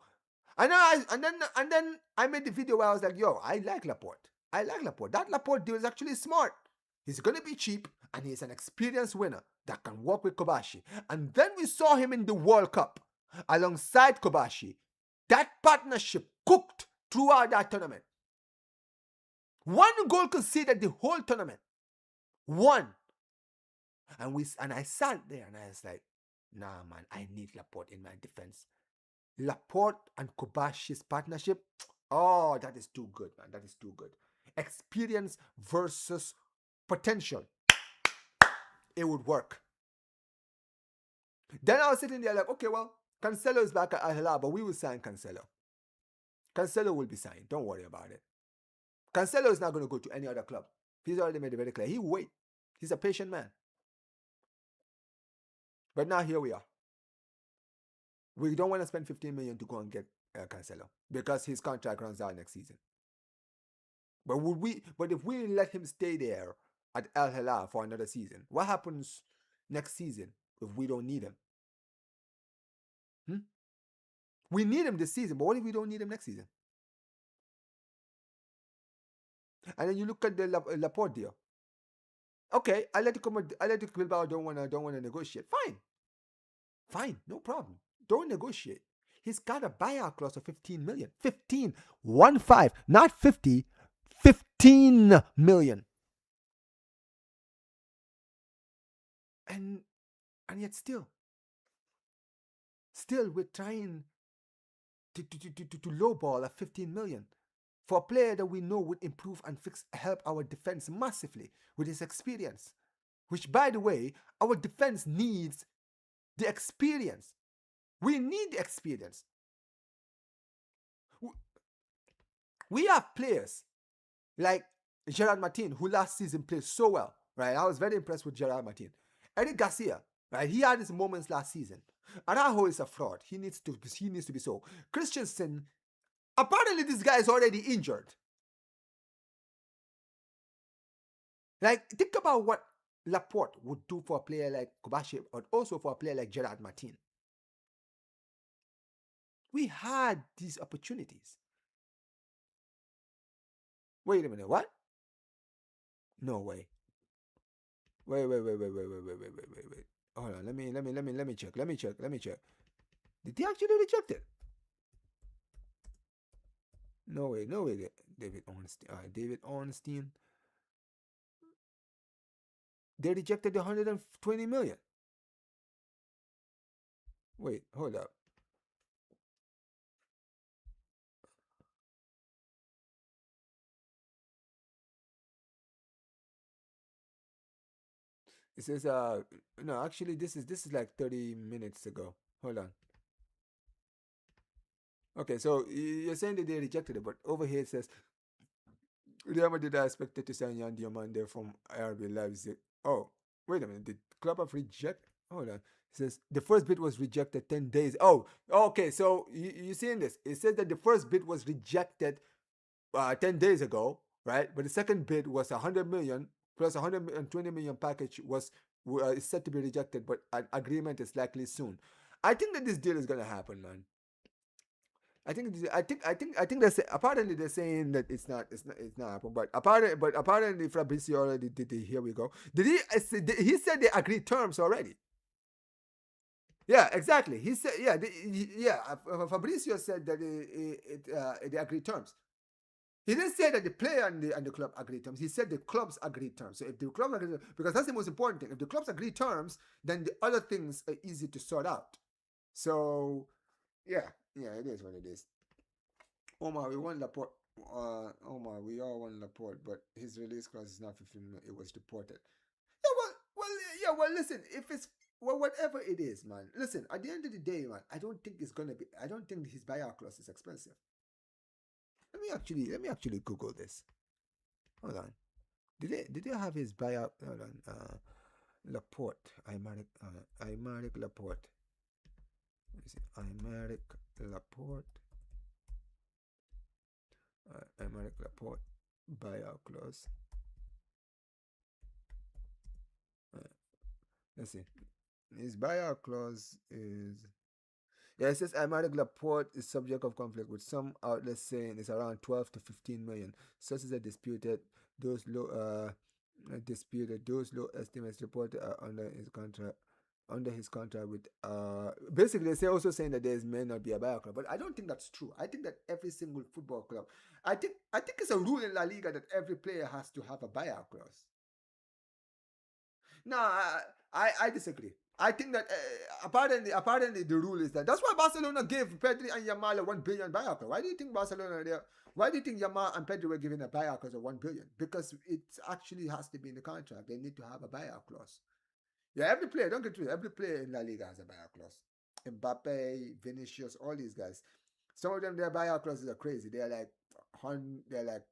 And then I made the video where I was like, yo, I like Laporte. I like Laporte. That Laporte deal is actually smart. He's gonna be cheap and he's an experienced winner that can work with Kobashi. And then we saw him in the World Cup alongside Kobashi. That partnership cooked throughout that tournament. One goal conceded the whole tournament. One. And I sat there and I was like, nah, man, I need Laporte in my defense. Laporte and Kobashi's partnership, oh, that is too good, man. That is too good. Experience versus potential. It would work. Then I was sitting there like, okay, well, Cancelo is back at Al Hilal, but we will sign Cancelo. Cancelo will be signed. Don't worry about it. Cancelo is not going to go to any other club. He's already made it very clear. He will wait. He's a patient man. But now here we are. We don't want to spend 15 million to go and get Cancelo because his contract runs out next season. But if we let him stay there at Al Hilal for another season, what happens next season if we don't need him? We need him this season, but what if we don't need him next season? And then you look at the Laporte deal. Okay, Atletico Bilbao don't wanna negotiate. Fine, no problem. Don't negotiate. He's got a buyout clause of 15 million. 15, 1-5, not 50, 15 million. And yet still we're trying to lowball at 15 million for a player that we know would improve and help our defense massively with his experience. Which, by the way, our defense needs the experience. We need the experience. We have players like Gerard Martin, who last season played so well, right? I was very impressed with Gerard Martin. Eric Garcia, right? He had his moments last season. Araujo is a fraud. He needs to be sold. Christensen, apparently this guy is already injured. Like, think about what Laporte would do for a player like Kobashi, but also for a player like Gerard Martin. We had these opportunities. Wait a minute, what? No way. Wait. Hold on, let me check. Did he actually reject it? No way. David Ornstein. They rejected the 120 million. Wait, hold up. It says no, actually this is like 30 minutes ago. Hold on. Okay, so you're saying that they rejected it, but over here it says Real Madrid are expected to sign Jan Diomande from RB Leipzig. Oh, wait a minute. Did club have reject? Hold on. It says the first bid was rejected 10 days. Oh, okay. So you seeing this? It says that the first bid was rejected 10 days ago, right? But the second bid was 100 million plus 120 million package is set to be rejected, but an agreement is likely soon. I think that this deal is gonna happen, man. I think apparently they're saying that it's not happening, but apparently Fabrizio already did it. Here we go. He said they agreed terms already. Yeah, exactly. He said Fabrizio said that they agreed terms. He didn't say that the player and the club agreed terms. He said the clubs agreed terms. So if the club agreed, because that's the most important thing. If the clubs agree terms, then the other things are easy to sort out. So yeah, it is what it is. Omar, we all want Laporte, but his release clause is not 15 minutes. It was deported. Well, listen. well, whatever it is, man. Listen, at the end of the day, man, I don't think it's gonna be. I don't think his buyout clause is expensive. Let me actually Google this. Hold on. Did they have his buyout? Hold on. Laporte. Imaric Laporte. Let me see. Imaric Laporte. Imaric Laporte buyout clause. Uh, let's see. His buyout clause is, yeah, it says Imaric Laporte is subject of conflict with some outlets saying it's around 12 to 15 million. Sources are those low those low estimates reported are under his contract with basically they're also saying that there may not be a buyout club, but I don't think that's true. I think that every single football club, I think it's a rule in La Liga that every player has to have a buyout clause. No, I disagree. I think that apparently the rule is that that's why Barcelona gave Pedri and Yamal a 1 billion buyout. Why do you think Barcelona there? Why do you think Yamal and Pedri were given a buyout clause of 1 billion? Because it actually has to be in the contract. They need to have a buyout clause. Yeah, every player, don't get to it, every player in La Liga has a buyout clause. Mbappe, Vinicius, all these guys. Some of them, their buyout clauses are crazy. They're like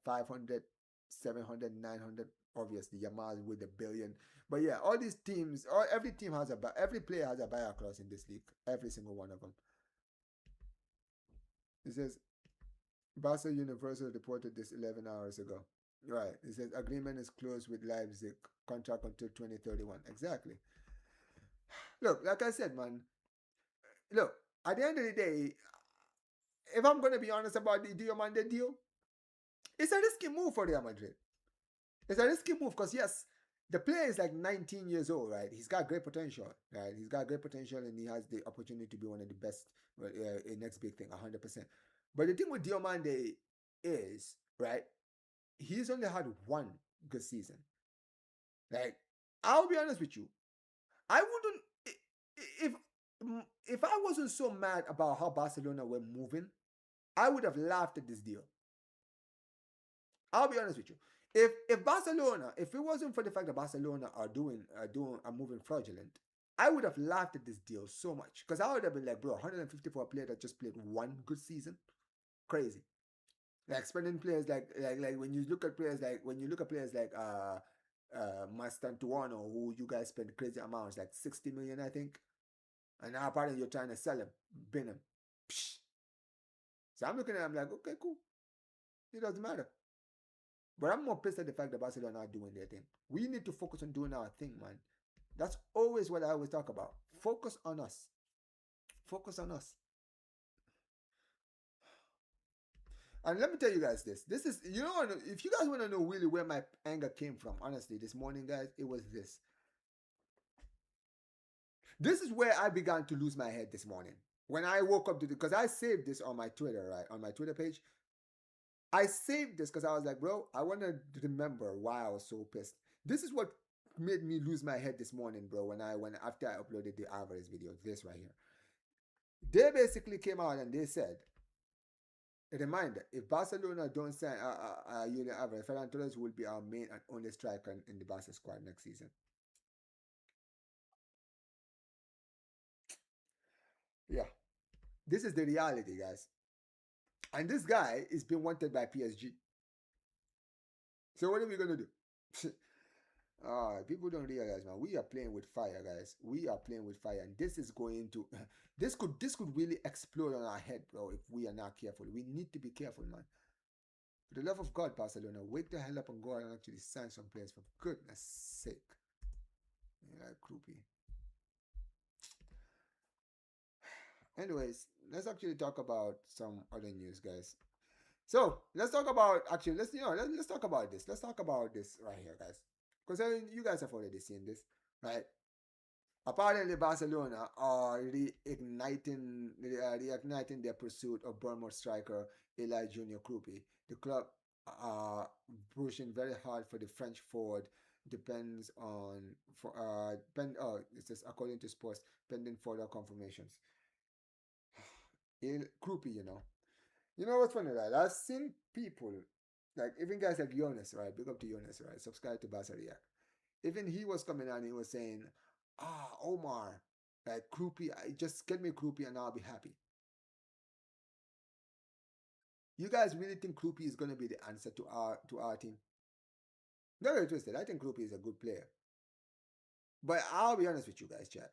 500, 700, 900. Obviously, Yamal with a billion. But yeah, all these teams, every team has every player has a buyout clause in this league. Every single one of them. It says Barca Universal reported this 11 hours ago. Right. It says agreement is closed with Leipzig. Contract until 2031. Exactly. Look, like I said, man. Look, at the end of the day, if I'm gonna be honest about the Diomande deal, it's a risky move for Real Madrid. It's a risky move because yes, the player is like 19 years old, right? He's got great potential, right? He's got great potential and he has the opportunity to be one of the best next big thing, 100%. But the thing with Diomande is, right? He's only had one good season. Like, I'll be honest with you, I wouldn't if if I wasn't so mad about how Barcelona were moving, I would have laughed at this deal. I'll be honest with you. If Barcelona, if it wasn't for the fact that Barcelona are moving fraudulent, I would have laughed at this deal so much because I would have been like, bro, 150 for a player that just played one good season, crazy. Like spending players like when you look at players like Mastantuano, who you guys spend crazy amounts like 60 million, I think, and now apparently you're trying to sell him, bin him. Psh. So I'm looking at him like, okay, cool. It doesn't matter. But I'm more pissed at the fact that Barcelona are not doing their thing. We need to focus on doing our thing, man. That's always what I always talk about. Focus on us. Focus on us. And let me tell you guys this. This is, you know, if you guys want to know really where my anger came from, honestly, this morning, guys, it was this. This is where I began to lose my head this morning. When I woke up, because I saved this on my Twitter, right? On my Twitter page. I saved this because I was like, bro, I want to remember why I was so pissed. This is what made me lose my head this morning, bro, when after I uploaded the Alvarez video, this right here. They basically came out and they said, a reminder, if Barcelona don't sign Julian Alvarez, Ferran Torres will be our main and only striker in the Barca squad next season. Yeah. This is the reality, guys. And this guy is being wanted by PSG. So what are we going to do? People don't realize, man. We are playing with fire, guys. We are playing with fire, and this is going to, this could really explode on our head, bro. If we are not careful, we need to be careful, man. For the love of God, Barcelona, wake the hell up and go out and actually sign some players for goodness sake. Eli Kroupi. Anyways, let's actually talk about some other news, guys. So let's talk about let's talk about this. Let's talk about this right here, guys. Because you guys have already seen this, right? Apparently, Barcelona are reigniting their pursuit of Bournemouth striker Eli Junior Kroupi. The club are pushing very hard for the French forward. Depends on for it says according to Sports, pending further confirmations. Kroupi, you know what's funny, right? I've seen people like even guys like Jonas, right? Big up to Jonas, right? Subscribe to Barca React. Even he was coming on, he was saying Omar, like Kroupi. Just get me Kroupi and I'll be happy. You guys really think Kroupi is gonna be the answer to our team? Don't get it twisted. I think Kroupi is a good player, but I'll be honest with you guys, chat.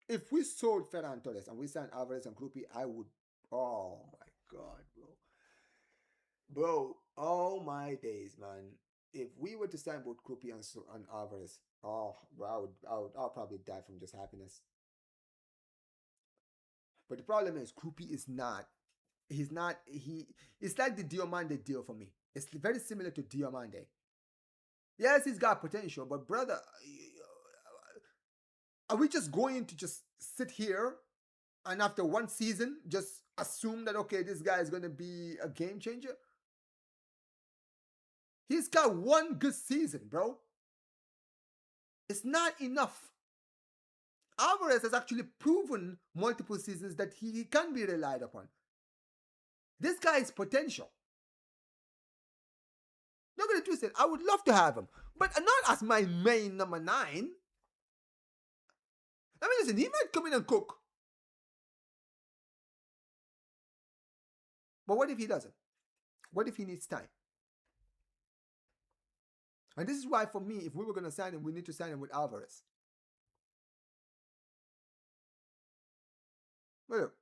If we sold Ferran Torres and we signed Alvarez and Kroupi, I would. Oh my god, bro. Oh my days, man. If we were to sign both Kroupi and Alvarez, oh, bro, I'll probably die from just happiness. But the problem is, Kroupi is not. He's not. It's like the Diomande deal for me. It's very similar to Diomande. Yes, he's got potential, but brother, are we just going to just sit here and after one season just assume that okay, this guy is going to be a game changer? He's got one good season, bro. It's not enough. Alvarez has actually proven multiple seasons that he can be relied upon. This guy is potential. Don't get it twisted. I would love to have him, but not as my main number 9. I mean, listen, he might come in and cook. But what if he doesn't? What if he needs time? And this is why, for me, if we were going to sign him, we need to sign him with Alvarez. Well,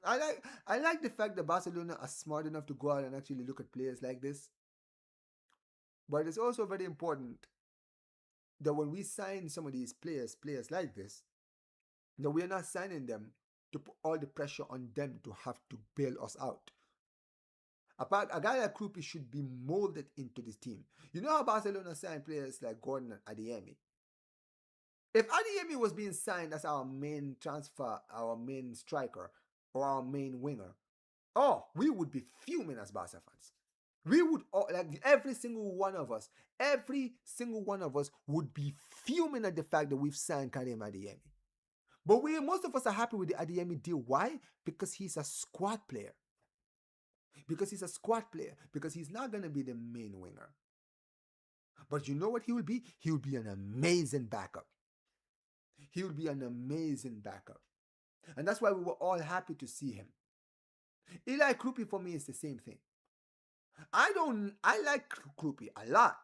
I like the fact that Barcelona are smart enough to go out and actually look at players like this. But it's also very important that when we sign some of these players like this, that we are not signing them to put all the pressure on them to have to bail us out. A guy like Kroupi should be molded into this team. You know how Barcelona signed players like Gordon and Adeyemi? If Adeyemi was being signed as our main transfer, our main striker, or our main winger, oh, we would be fuming as Barca fans. We would, like every single one of us would be fuming at the fact that we've signed Karim Adeyemi. But most of us are happy with the Adeyemi deal. Why? Because he's a squad player. Because he's not going to be the main winger. But you know what he will be? He will be an amazing backup. And that's why we were all happy to see him. Eli Kroupi for me is the same thing. I like Kroupi a lot.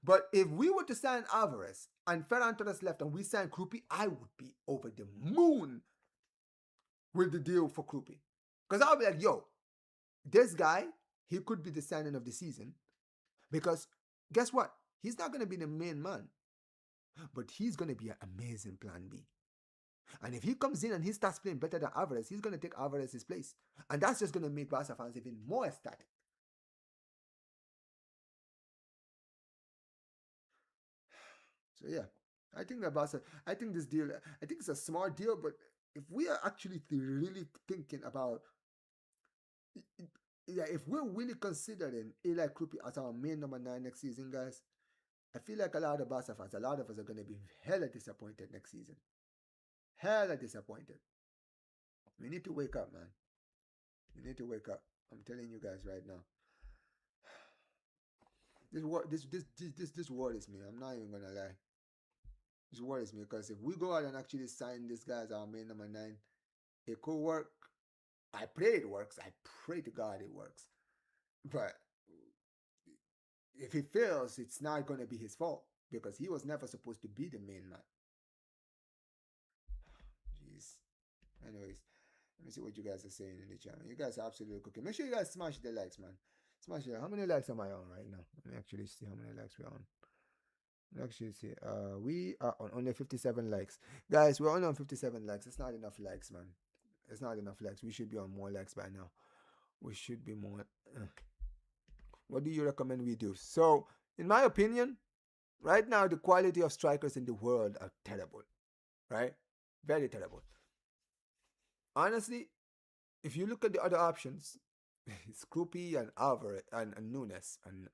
But if we were to sign Alvarez and Ferran Torres left and we signed Kroupi, I would be over the moon with the deal for Kroupi. Because I'll be like, yo, this guy, he could be the signing of the season. Because guess what? He's not going to be the main man. But he's going to be an amazing plan B. And if he comes in and he starts playing better than Alvarez, he's going to take Alvarez's place. And that's just going to make Barca fans even more ecstatic. So yeah, I think this deal, I think it's a smart deal, but if we are actually really thinking about, yeah, if we're really considering Eli Kroupi as our main number 9 next season, guys, I feel like a lot of Barca fans, a lot of us are going to be hella disappointed next season. Hella disappointed. We need to wake up, man. We need to wake up. I'm telling you guys right now. This worries me. I'm not even gonna lie. This worries me because if we go out and actually sign this guy as our main number 9, it could work. I pray it works. I pray to God it works. But if he fails, it's not going to be his fault because he was never supposed to be the main man. Jeez. Anyways, let me see what you guys are saying in the channel. You guys are absolutely cooking. Make sure you guys smash the likes, man. Smash it. How many likes am I on right now? Let me actually see how many likes we're on. Actually, see, we are on only 57 likes, guys. We're only on 57 likes. It's not enough likes, man. It's not enough likes. We should be on more likes by now. We should be more. What do you recommend we do? So, in my opinion, right now the quality of strikers in the world are terrible, right? Very terrible. Honestly, if you look at the other options, it's Kroupi and Alvarez and Nunes, and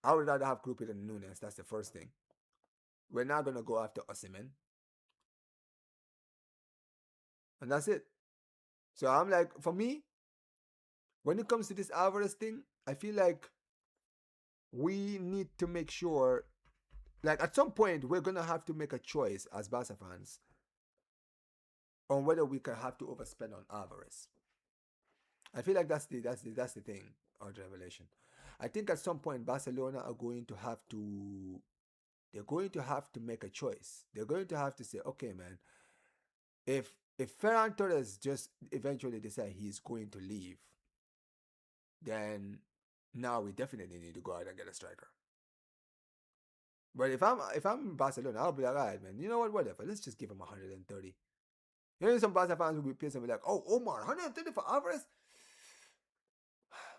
I would rather have Kroupi than Nunes. That's the first thing. We're not gonna go after Osimhen, and that's it. So I'm like, for me, when it comes to this Alvarez thing, I feel like we need to make sure Like at some point, we're gonna have to make a choice as Barca fans on whether we can have to overspend on Alvarez. I feel like that's the thing or the revelation. I think at some point Barcelona are going to have to they're going to have to make a choice. They're going to have to say, okay, man, if Ferran Torres just eventually decide he's going to leave, then now we definitely need to go out and get a striker. But if I'm Barcelona, I'll be like, all right, man, you know what, whatever. Let's just give him 130. You know, some Barca fans will be pissed and be like, oh, Omar, 130 for Alvarez?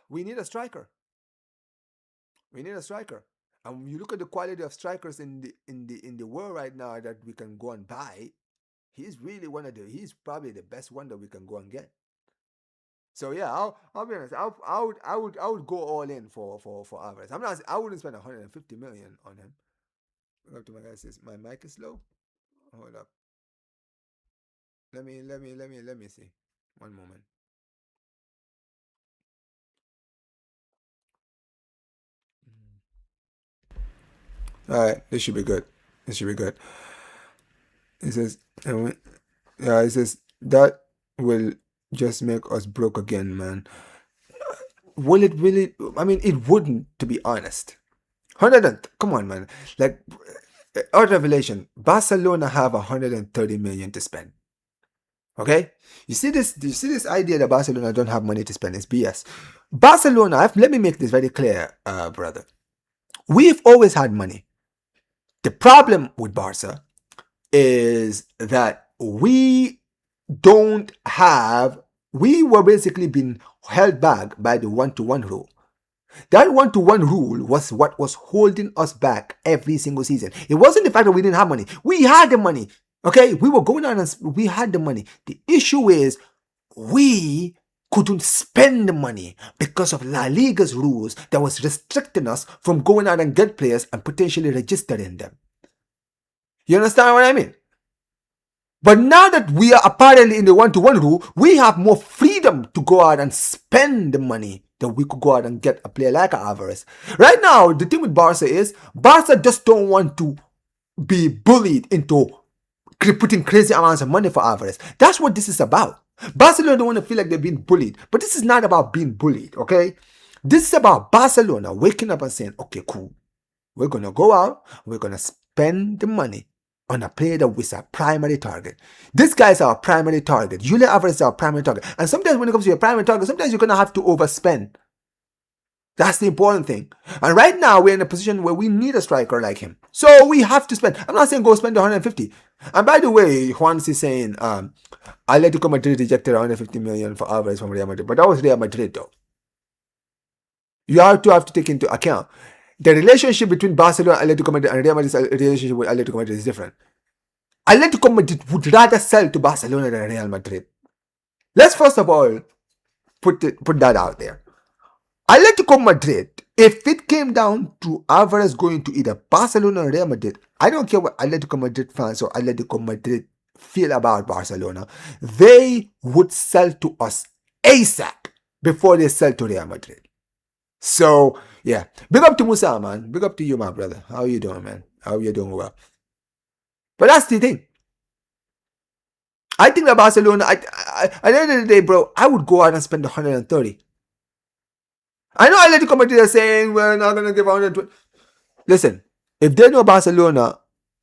We need a striker. We need a striker. And when you look at the quality of strikers in the world right now that we can go and buy, he's probably the best one that we can go and get. So yeah, I'll be honest. I would go all in for Alvarez. I wouldn't spend 150 million on him. Go to my guy says my mic is low. Hold up. Let me see. One moment. All right, this should be good. This should be good. It says, it says that will just make us broke again, man. Will it really? I mean, it wouldn't, to be honest. 100. Come on, man. Like, our revelation. Barcelona have 130 million to spend. Okay, you see this idea that Barcelona don't have money to spend is BS. Barcelona, let me make this very clear, brother. We've always had money. The problem with Barca is that we were basically being held back by the 1-to-1 rule. That 1-to-1 rule was what was holding us back every single season. It wasn't the fact that we didn't have money. We had the money. Okay, we were going out and we had the money. The issue is we couldn't spend the money because of La Liga's rules that was restricting us from going out and get players and potentially registering them. You understand what I mean? But now that we are apparently in the 1-to-1 rule, we have more freedom to go out and spend the money that we could go out and get a player like Alvarez. Right now, the thing with Barca is Barca just don't want to be bullied into putting crazy amounts of money for Alvarez. That's what this is about. Barcelona don't want to feel like they're being bullied. But this is not about being bullied, okay? This is about Barcelona waking up and saying, okay, cool. We're going to go out. We're going to spend the money on a player that was our primary target. This guy is our primary target. Julian Alvarez is our primary target. And sometimes when it comes to your primary target, sometimes you're going to have to overspend. That's the important thing. And right now, we're in a position where we need a striker like him. So we have to spend. I'm not saying go spend 150. And by the way, Hansi is saying, Atletico Madrid rejected 150 million for Alvarez from Real Madrid. But that was Real Madrid, though. You have to take into account the relationship between Barcelona and Atletico Madrid and Real Madrid's relationship with Atletico Madrid is different. Atletico Madrid would rather sell to Barcelona than Real Madrid. Let's first of all put that out there. Atletico Madrid, if it came down to Alvarez going to either Barcelona or Real Madrid, I don't care what Atletico Madrid fans or Atletico Madrid feel about Barcelona, they would sell to us ASAP before they sell to Real Madrid. So, yeah. Big up to Musa, man. Big up to you, my brother. How you doing, man? How you doing well? But that's the thing. I think that Barcelona, at the end of the day, bro, I would go out and spend 130. I know Atletico Madrid are saying we're not going to give 120. Listen, if they know Barcelona,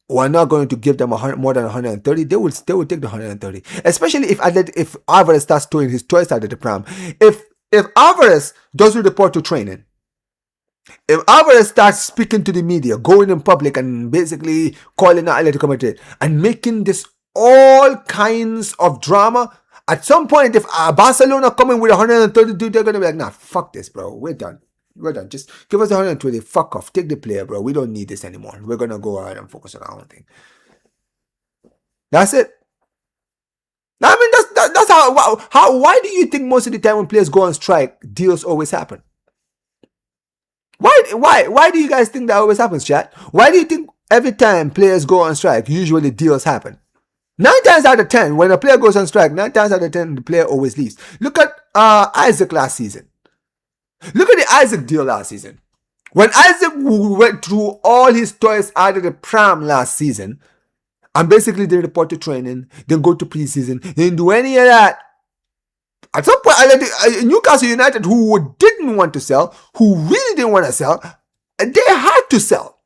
we're not going to give them more than 130, they will take the 130. Especially if Alvarez starts throwing his toys out of the pram. If Alvarez doesn't report to training, if Alvarez starts speaking to the media, going in public and basically calling out Atletico Madrid and making this all kinds of drama, at some point, if Barcelona coming with 132, they're going to be like, nah, fuck this, bro. We're done. Just give us 120. Fuck off. Take the player, bro. We don't need this anymore. We're going to go out and focus on our own thing. That's it. I mean, that's how. Why do you think most of the time when players go on strike, deals always happen? Why do you guys think that always happens, chat? Why do you think every time players go on strike, usually deals happen? 9 times out of 10, when a player goes on strike, 9 times out of 10, the player always leaves. Look at Isaac last season. Look at the Isaac deal last season. When Isaac went through all his toys out of the pram last season, and basically they report to training, then go to preseason, they didn't do any of that. At some point, Newcastle United, who didn't want to sell, who really didn't want to sell, they had to sell.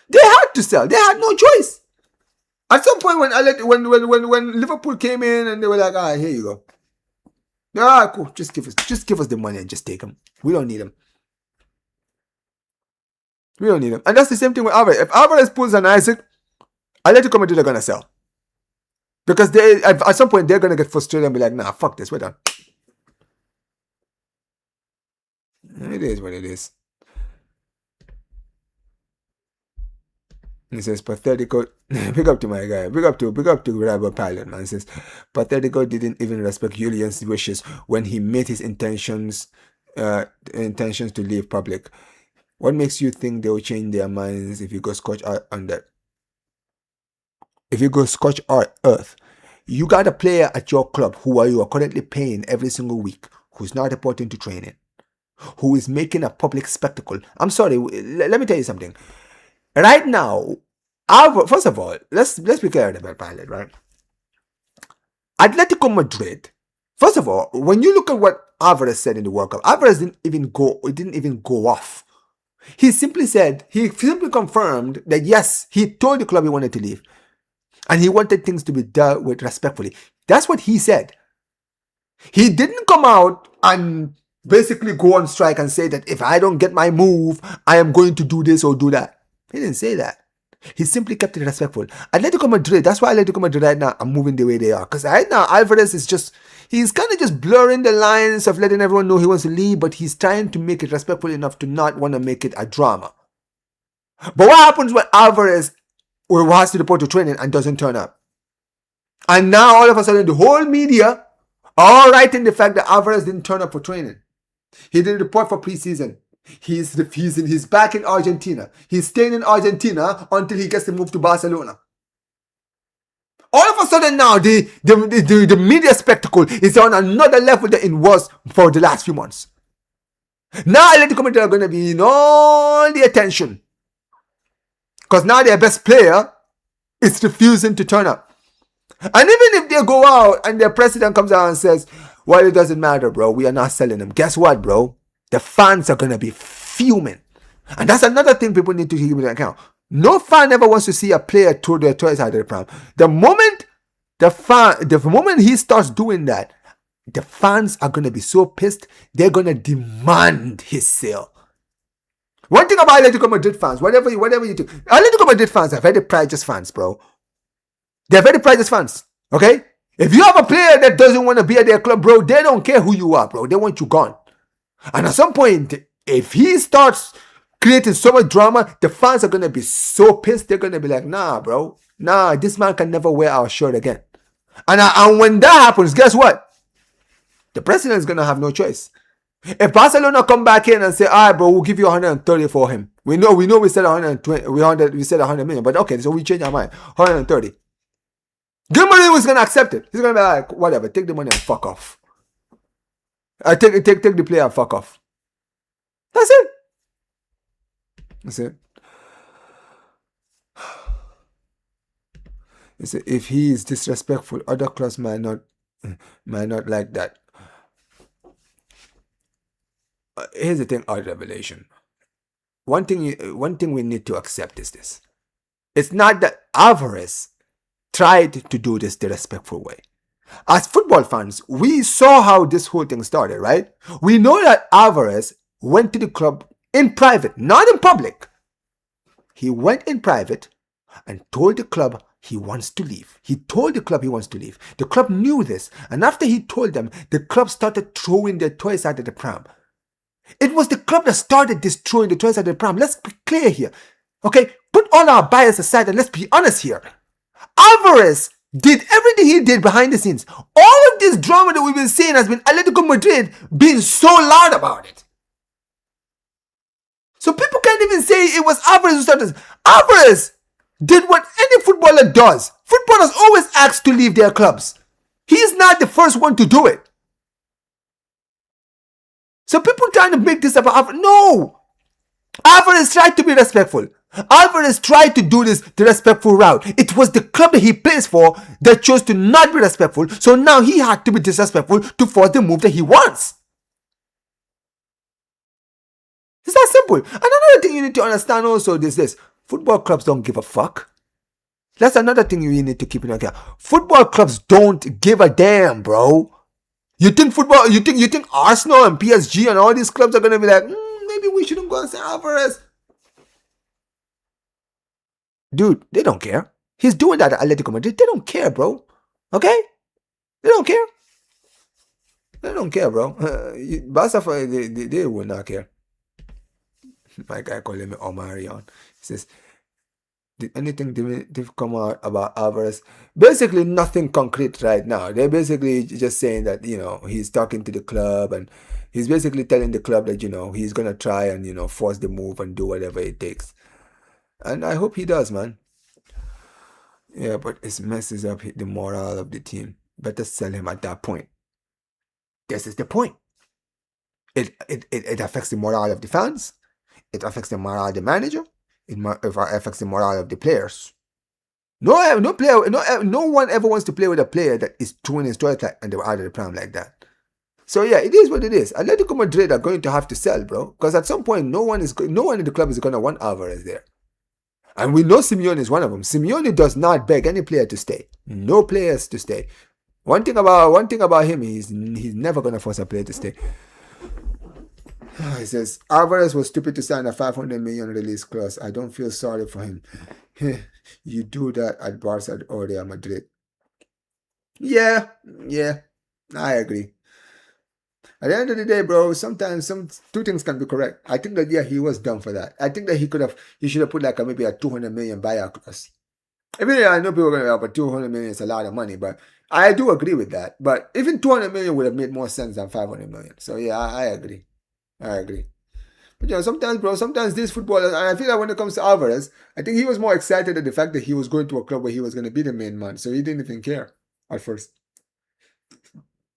They had to sell. They had no choice. At some point, when Liverpool came in and they were like, "Ah, here you go. Ah, cool. Just give us the money and just take them. We don't need them. We don't need them." And that's the same thing with Alvarez. If Alvarez pulls an Isaac, Atletico Madrid are gonna sell. Because at some point they're gonna get frustrated and be like, "Nah, fuck this, we're done." It is what it is. He says, "Pathetico." Big up to my guy. Big up to Rival Pilot, man. He says, "Pathetico didn't even respect Julian's wishes when he made his intentions to leave public. What makes you think they will change their minds if you go Scotch on that? If you go Scotch Earth, you got a player at your club who you are currently paying every single week, who's not reporting to training, who is making a public spectacle. I'm sorry, let me tell you something. Right now, first of all, let's be clear about Pilot, right? Atletico Madrid. First of all, when you look at what Alvarez said in the World Cup, Alvarez didn't even go off. He simply confirmed that yes, he told the club he wanted to leave. And he wanted things to be dealt with respectfully. That's what he said. He didn't come out and basically go on strike and say that if I don't get my move, I am going to do this or do that. He didn't say that. He simply kept it respectful. Atletico Madrid, that's why Atletico Madrid right now are moving the way they are. Because right now, Alvarez he's kind of just blurring the lines of letting everyone know he wants to leave, but he's trying to make it respectful enough to not want to make it a drama. But what happens when Alvarez has to report to training and doesn't turn up? And now all of a sudden the whole media are writing the fact that Alvarez didn't turn up for training. He didn't report for preseason. He's back in Argentina. He's staying in Argentina until he gets to move to Barcelona. All of a sudden now the media spectacle is on another level than it was for the last few months. Now Atletico Madrid are going to be in all the attention. Because now their best player is refusing to turn up. And even if they go out and their president comes out and says, "Well, it doesn't matter, bro. We are not selling them." Guess what, bro? The fans are going to be fuming. And that's another thing people need to take into account. No fan ever wants to see a player throw their toys out of the pram. The moment he starts doing that, the fans are going to be so pissed, they're going to demand his sale. One thing about Atletico Madrid fans, whatever you do, Atletico Madrid fans are very precious fans, bro. They're very precious fans, okay? If you have a player that doesn't want to be at their club, bro, they don't care who you are, bro. They want you gone. And at some point, if he starts creating so much drama, the fans are going to be so pissed, they're going to be like, "Nah, bro. Nah, this man can never wear our shirt again." And when that happens, guess what? The president is going to have no choice. If Barcelona come back in and say, "All right, bro, we'll give you 130 for him." We know we said 120, we said 100 million, but okay, so we change our mind. 130. Gilmore was going to accept it. He's going to be like, "Whatever, take the money and fuck off. Take the player and fuck off." That's it. That's it. He said, if he is disrespectful, other clubs might not like that. Here's the thing out revelation. One thing we need to accept is this. It's not that Alvarez tried to do this the respectful way. As football fans, we saw how this whole thing started, right? We know that Alvarez went to the club in private, not in public. He went in private and told the club he wants to leave. He told the club he wants to leave. The club knew this. And after he told them, the club started throwing their toys out of the pram. It was the club that started this throwing the toys out of the pram. Let's be clear here. Okay? Put all our bias aside and let's be honest here. Alvarez did everything he did behind the scenes. All of this drama that we've been seeing has been Atletico Madrid being so loud about it. So people can't even say it was Alvarez who started. Alvarez did what any footballer does. Footballers always ask to leave their clubs. He's not the first one to do it. So people trying to make this about Alvarez. No. Alvarez tried to be respectful. Alvarez tried to do this the respectful route. It was the club that he plays for that chose to not be respectful, so now he had to be disrespectful to force the move that he wants. It's that simple. And another thing you need to understand also is this. Football clubs don't give a fuck. That's another thing you need to keep in account. Football clubs don't give a damn, bro. You think Arsenal and PSG and all these clubs are gonna be like, maybe we shouldn't go and say Alvarez. Dude, they don't care. He's doing that at Atletico Madrid. They don't care, bro. Okay? They don't care. They don't care, bro. Barca, they will not care. My guy calling me Omarion. He says, did anything come out about Alvarez? Basically, nothing concrete right now. They're basically just saying that, he's talking to the club and he's basically telling the club that, he's going to try and, force the move and do whatever it takes. And I hope he does, man. Yeah, but it messes up the morale of the team. Better sell him at that point. This is the point. It affects the morale of the fans. It affects the morale of the manager. It affects the morale of the players. No one ever wants to play with a player that is throwing his toilet and they're out of the prime like that. So yeah, it is what it is. Atletico Madrid are going to have to sell, bro, because at some point no one in the club is going to want Alvarez there. And we know Simeone is one of them. Simeone does not beg any player to stay. No players to stay. One thing about him, he's never going to force a player to stay. He says, Alvarez was stupid to sign a 500 million release clause. I don't feel sorry for him. You do that at Barca or Real Madrid. Yeah, I agree. At the end of the day, bro, sometimes two things can be correct. I think that, he was dumb for that. I think that he should have put like maybe a 200 million buyout clause. I mean, I know people are going to go, but 200 million is a lot of money, but I do agree with that. But even 200 million would have made more sense than 500 million. So yeah, I agree. But sometimes these footballers, and I feel like when it comes to Alvarez, I think he was more excited at the fact that he was going to a club where he was going to be the main man. So he didn't even care at first.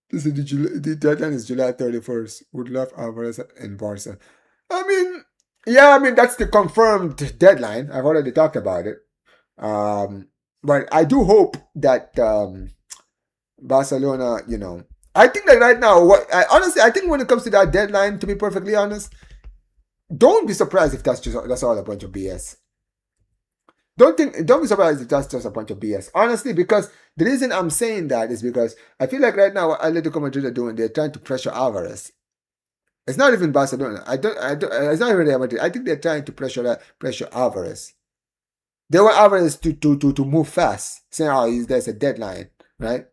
This is the deadline is July 31st. Would love Alvarez in Barca. That's the confirmed deadline. I've already talked about it. But I do hope that Barcelona, I think that right now, I think when it comes to that deadline, to be perfectly honest, don't be surprised if that's all a bunch of BS. Don't be surprised if that's just a bunch of BS. Honestly, because the reason I'm saying that is because I feel like right now what Atletico Madrid are doing, they're trying to pressure Alvarez. It's not even Barcelona. It's not even Real Madrid. I think they're trying to pressure Alvarez. They want Alvarez to move fast, saying, there's a deadline, right?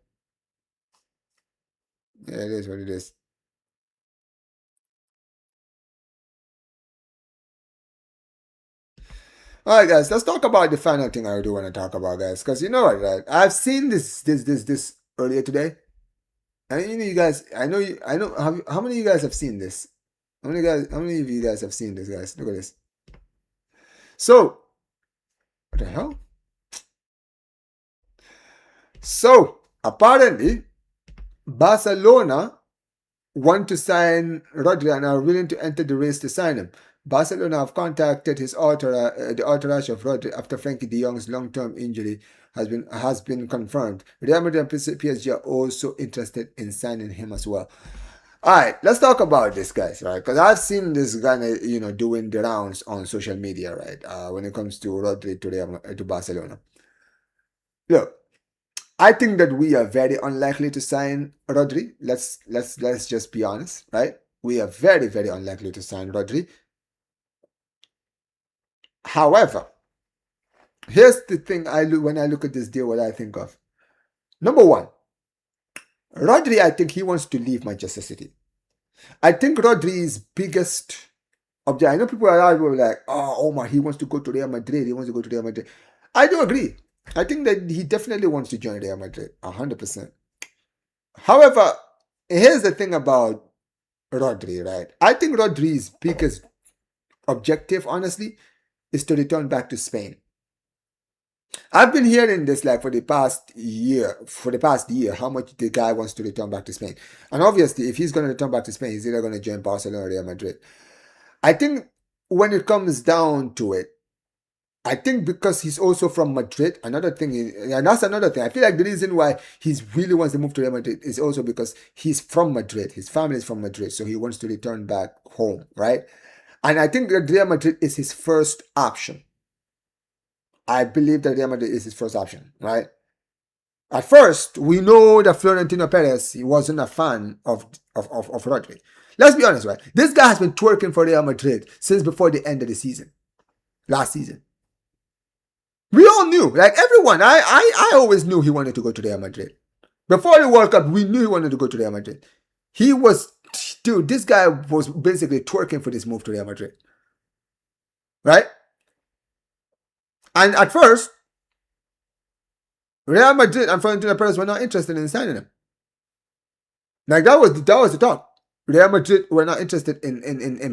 Yeah, it is what it is. Alright, guys, let's talk about the final thing I do want to talk about, guys. Because you know what, right? I've seen this earlier today. And you guys, how many of you guys have seen this? How many of you guys have seen this, guys? Look at this. So, what the hell? So, apparently, Barcelona want to sign Rodri and are willing to enter the race to sign him. Barcelona have contacted the entourage of Rodri after Frankie de Jong's long-term injury has been confirmed. Real Madrid and PSG are also interested in signing him as well. All right, let's talk about this, guys, right? Because I've seen this guy, doing the rounds on social media, right? When it comes to Rodri to Barcelona. Look, I think that we are very unlikely to sign Rodri. Let's just be honest, right? We are very, very unlikely to sign Rodri. However, here's the thing when I look at this deal, what I think of. Number one, Rodri, I think he wants to leave Manchester City. I think Rodri's biggest object, I know people are like, Omar, he wants to go to Real Madrid. I do agree. I think that he definitely wants to join Real Madrid, 100%. However, here's the thing about Rodri, right? I think Rodri's biggest objective, honestly, is to return back to Spain. I've been hearing this like for the past year, how much the guy wants to return back to Spain. And obviously, if he's going to return back to Spain, he's either going to join Barcelona or Real Madrid. I think when it comes down to it, I think because he's also from Madrid, another thing is, and that's another thing. I feel like the reason why he really wants to move to Real Madrid is also because he's from Madrid. His family is from Madrid, so he wants to return back home, right? And I think that Real Madrid is his first option. I believe that Real Madrid is his first option, right? At first, we know that Florentino Perez, he wasn't a fan of Rodri. Let's be honest, right? This guy has been twerking for Real Madrid since before the end of the season, last season. We all knew, like everyone. I always knew he wanted to go to Real Madrid. Before the World Cup, we knew he wanted to go to Real Madrid. He was, dude, this guy was basically twerking for this move to Real Madrid. Right? And at first, Real Madrid and Florentino Perez were not interested in signing him. Like that was the talk. Real Madrid were not interested in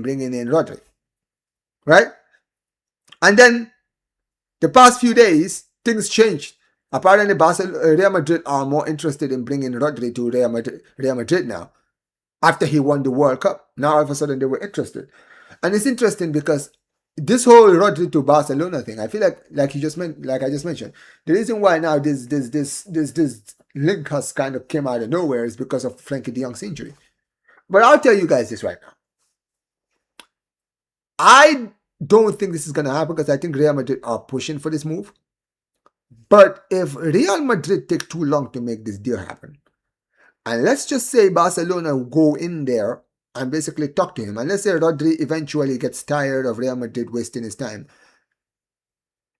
bringing in Rodri. Right? And then the past few days, things changed. Apparently, Real Madrid are more interested in bringing Rodri to Real Madrid now. After he won the World Cup, now all of a sudden they were interested. And it's interesting because this whole Rodri to Barcelona thing, I feel like I just mentioned, the reason why now this link has kind of came out of nowhere is because of Frankie de Jong's injury. But I'll tell you guys this right now. I don't think this is going to happen because I think Real Madrid are pushing for this move. But if Real Madrid take too long to make this deal happen, and let's just say Barcelona go in there and basically talk to him, and let's say Rodri eventually gets tired of Real Madrid wasting his time,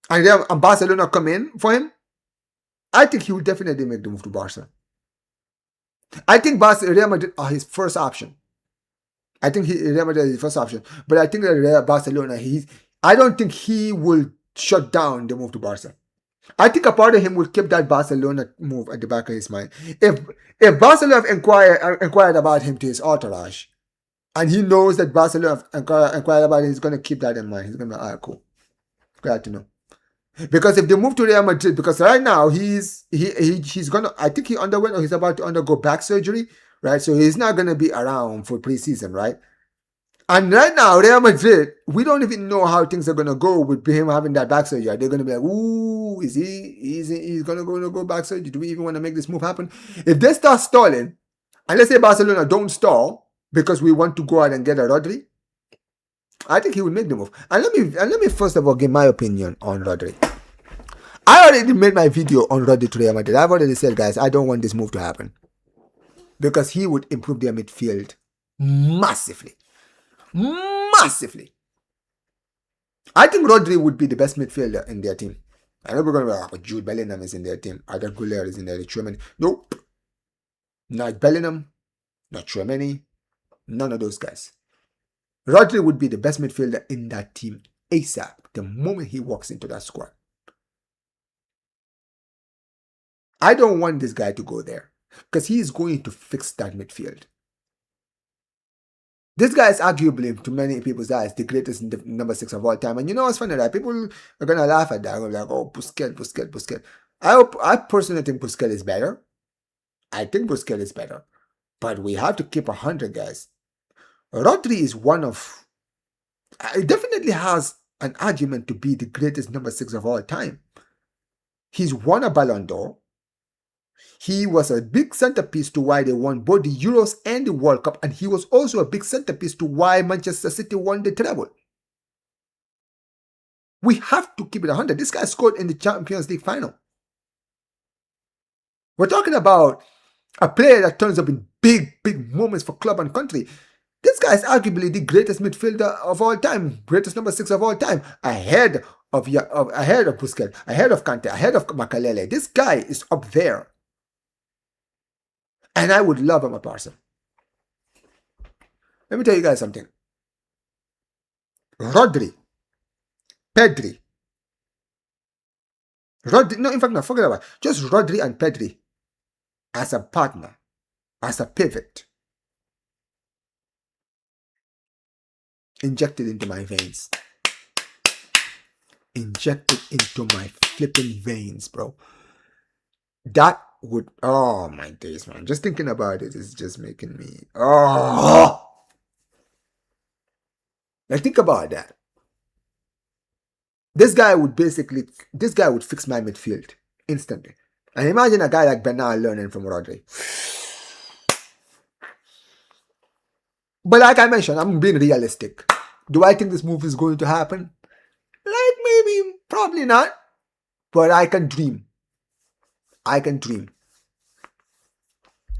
and Barcelona come in for him, I think he will definitely make the move to Barca. I think Real Madrid are his first option. I think Real Madrid is his first option. But I think that Barcelona, I don't think he will shut down the move to Barca. I think a part of him will keep that Barcelona move at the back of his mind. If Barcelona have inquired about him to his entourage, and he knows that Barcelona have inquired about him, he's going to keep that in mind. He's going to be, all right, cool. Glad to know. Because if they move to Real Madrid, because right now he's gonna, I think he underwent or he's about to undergo back surgery, right? So he's not gonna be around for preseason, right? And right now, Real Madrid, we don't even know how things are gonna go with him having that back surgery. They're gonna be like, ooh, he's gonna go back surgery? Do we even want to make this move happen? If they start stalling, and let's say Barcelona don't stall because we want to go out and get a Rodri, I think he will make the move. And let me first of all give my opinion on Rodri. I already made my video on Rodri to Real Madrid. I've already said, guys, I don't want this move to happen because he would improve their midfield massively. Massively. I think Rodri would be the best midfielder in their team. I know we're going to be like, Jude Bellingham is in their team. Other Goulier is in there. Tchouameni. Nope. Not Bellingham. Not Tchouameni. None of those guys. Rodri would be the best midfielder in that team ASAP the moment he walks into that squad. I don't want this guy to go there because he is going to fix that midfield. This guy is arguably, to many people's eyes, the greatest number 6 of all time. And you know what's funny? That people are going to laugh at that. They're like, oh, Busquets. I personally think Busquets is better. I think Busquets is better. But we have to keep 100, guys. Rodri is one of... He definitely has an argument to be the greatest number 6 of all time. He's won a Ballon d'Or. He was a big centerpiece to why they won both the Euros and the World Cup, and he was also a big centerpiece to why Manchester City won the treble. We have to keep it 100. This guy scored in the Champions League final. We're talking about a player that turns up in big moments for club and country. This guy is arguably the greatest midfielder of all time, greatest number 6 of all time, ahead of Busquets, ahead of Kante, ahead of Makalele. This guy is up there. And I would love him at Barca. Let me tell you guys something. Rodri, Pedri. No, in fact, no, forget about it. Just Rodri and Pedri as a partner, as a pivot. Injected into my veins. Injected into my flipping veins, bro. That would, oh my days, man. Just thinking about it is just making me, oh. Like, think about that. This guy would fix my midfield instantly. And imagine a guy like Bernal learning from Rodri. But like I mentioned, I'm being realistic. Do I think this move is going to happen? Like maybe, probably not. But I can dream.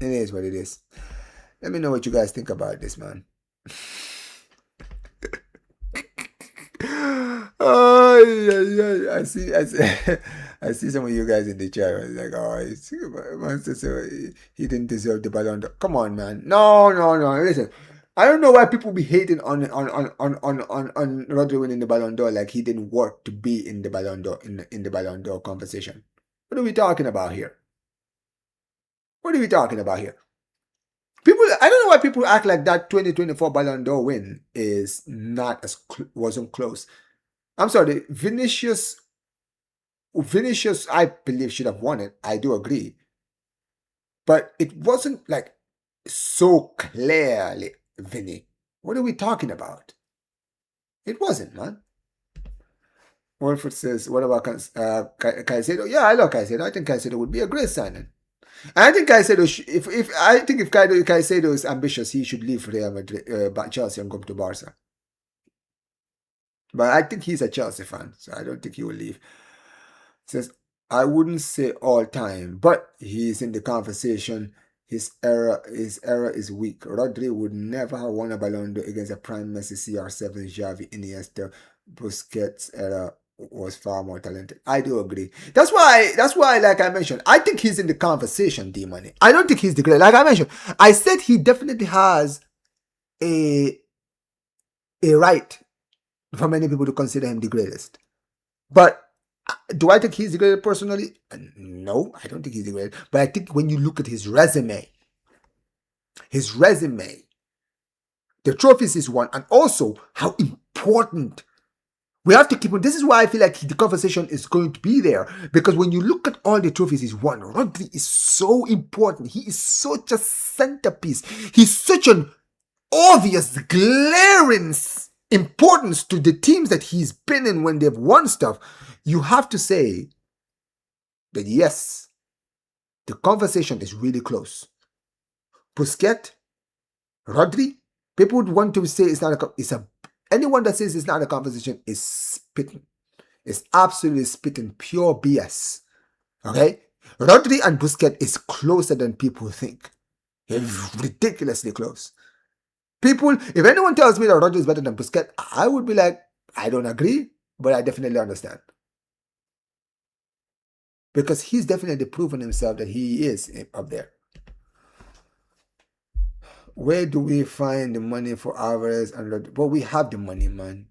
It is what it is. Let me know what you guys think about this, man. Oh, yeah. I see. I see some of you guys in the chat. I was like, he didn't deserve the Ballon d'Or. Come on, man. No. Listen, I don't know why people be hating on Rodri winning the Ballon d'Or like he didn't work to be in the Ballon d'Or in the Ballon d'Or conversation. What are we talking about here? People, I don't know why people act like that 2024 Ballon d'Or win is not as wasn't close. I'm sorry, Vinicius, I believe should have won it. I do agree, but it wasn't like so clearly Vinny. What are we talking about? It wasn't, man. Wolford says, "What about Caicedo?" Yeah, I love Caicedo. I think Caicedo would be a great signing. And I think Caicedo, if Caicedo is ambitious, he should leave Real Madrid, Chelsea, and go to Barca. But I think he's a Chelsea fan, so I don't think he will leave. Says, I wouldn't say all time, but he's in the conversation. His era is weak. Rodri would never have won a Ballon d'Or against a prime Messi, CR7, Xavi, Iniesta. Busquets era was far more talented. I do agree. That's why, like I mentioned, I think he's in the conversation, D-Money. I don't think he's the great. Like I mentioned, I said he definitely has a right for many people to consider him the greatest. But do I think he's the greatest personally? No, I don't think he's the greatest. But I think when you look at his resume, the trophies he's won, and also how important we have to keep on. This is why I feel like the conversation is going to be there. Because when you look at all the trophies he's won, Rodri is so important. He is such a centerpiece. He's such an obvious, glaring importance to the teams that he's been in when they've won stuff. You have to say that yes, the conversation is really close. Busquets, Rodri, people would want to say anyone that says it's not a conversation is spitting. It's absolutely spitting pure BS. Okay? Rodri and Busquets is closer than people think. It's ridiculously close. People, if anyone tells me that Rodri is better than Busquets, I would be like, I don't agree, but I definitely understand. Because he's definitely proven himself that he is up there. Where do we find the money for Alvarez and Rodri? Well, we have the money, man.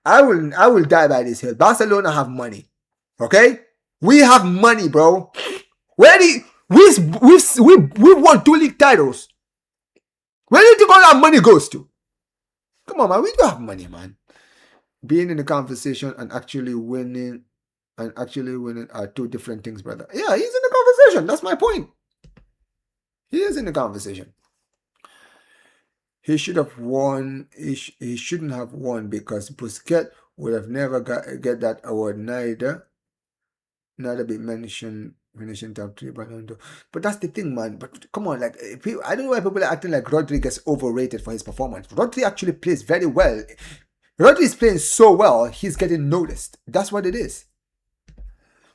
I will die by this hill. Barcelona have money. Okay? We have money, bro. We won 2 league titles. Where do you think all that money goes to? Come on, man. We do have money, man. Being in the conversation and actually winning are 2 different things, brother. Yeah, he's in the conversation. That's my point. He is in the conversation. He should have won. He shouldn't have won because Busquets would have never get that award. Neither be mentioned finishing top 3 Ballon d'Or. But that's the thing, man. But come on, like I don't know why people are acting like Rodri gets overrated for his performance. Rodri actually plays very well. Rodri is playing so well, he's getting noticed. That's what it is.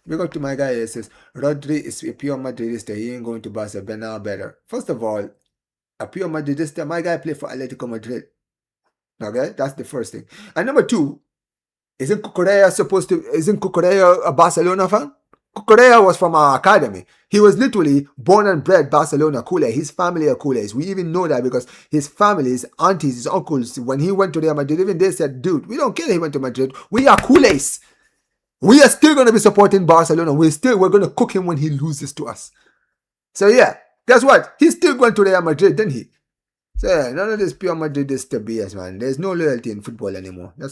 We go to my guy here, says Rodri is a pure Madridista. He ain't going to Barca. Bernal better. First of all, a pure Madridista, my guy played for Atletico Madrid. Okay, that's the first thing. And number 2, isn't Cucurella a Barcelona fan? Cucurella was from our academy. He was literally born and bred Barcelona Culé. His family are Culés. We even know that because his family, his aunties, his uncles, when he went to Real Madrid, even they said, dude, we don't care that he went to Madrid. We are Culés. We are still going to be supporting Barcelona. We're going to cook him when he loses to us. So yeah, guess what? He's still going to Real Madrid, didn't he? So yeah, none of this pure Madridista BS, man. There's no loyalty in football anymore. It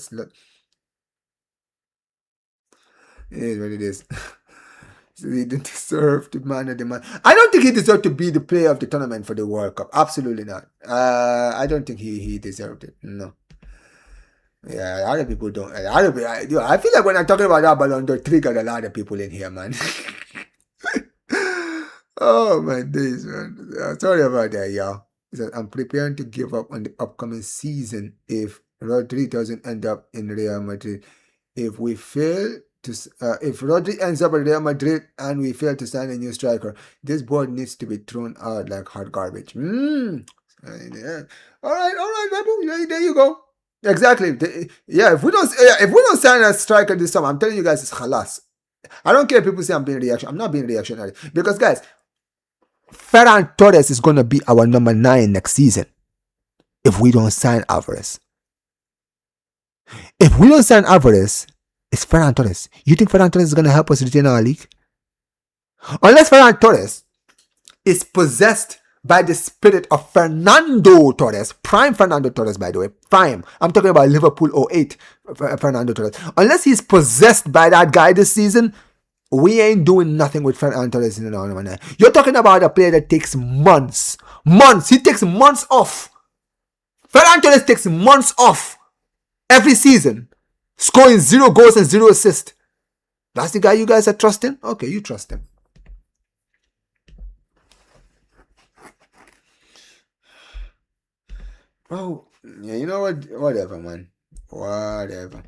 is what it is. So he didn't deserve to man of the man. I don't think he deserved to be the player of the tournament for the World Cup. Absolutely not. I don't think he deserved it. No. Yeah, a lot of people don't. A lot of people, I feel like when I'm talking about that Ballon d'Or, triggered a lot of people in here, man. Oh my days, man. Sorry about that, y'all. He said, I'm preparing to give up on the upcoming season if Rodri doesn't end up in Real Madrid. If we fail to, if Rodri ends up at Real Madrid and we fail to sign a new striker, this board needs to be thrown out like hot garbage. Yeah. All right, Babu. There you go. Exactly. Yeah, if we don't sign a striker this summer, I'm telling you guys, it's khalas. I don't care if people say I'm being reactionary. I'm not being reactionary because guys, Ferran Torres is going to be our number 9 next season if we don't sign Alvarez. If we don't sign Alvarez, it's Ferran Torres. You think Ferran Torres is going to help us retain our league? Unless Ferran Torres is possessed by the spirit of Fernando Torres, prime Fernando Torres, by the way, prime. I'm talking about Liverpool 08 Fernando Torres. Unless he's possessed by that guy this season, we ain't doing nothing with Fernando Torres in the number 9. You're talking about a player that takes months. He takes months off. Fernando Torres takes months off every season, scoring 0 goals and 0 assists. That's the guy you guys are trusting? Okay, you trust him. Bro, yeah, you know what? Whatever, man. Whatever.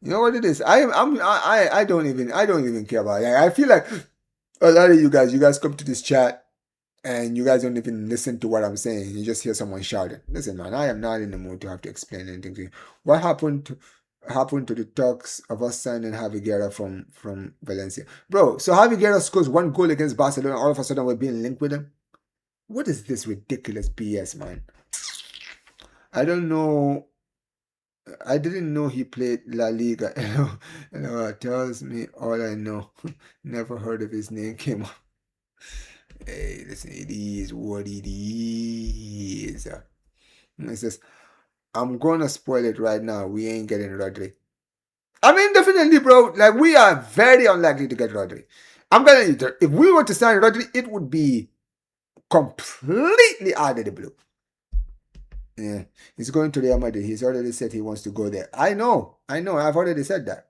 You know what it is? I don't even care about it. I feel like a lot of you guys come to this chat and you guys don't even listen to what I'm saying. You just hear someone shouting. Listen, man, I am not in the mood to have to explain anything to you. What happened to the talks of us signing Javi Guerra from Valencia? Bro, so Javi Guerra scores 1 goal against Barcelona, all of a sudden we're being linked with him? What is this ridiculous BS, man? I don't know. I didn't know he played La Liga. Tells me all I know. Never heard of his name came up. Hey, listen, it is what it is. It says, I'm gonna spoil it right now. We ain't getting Rodri. I mean, definitely, bro. Like, we are very unlikely to get Rodri. I'm gonna, if we were to sign Rodri, it would be completely out of the blue. Yeah, he's going to Real Madrid. He's already said he wants to go there. I know. I've already said that.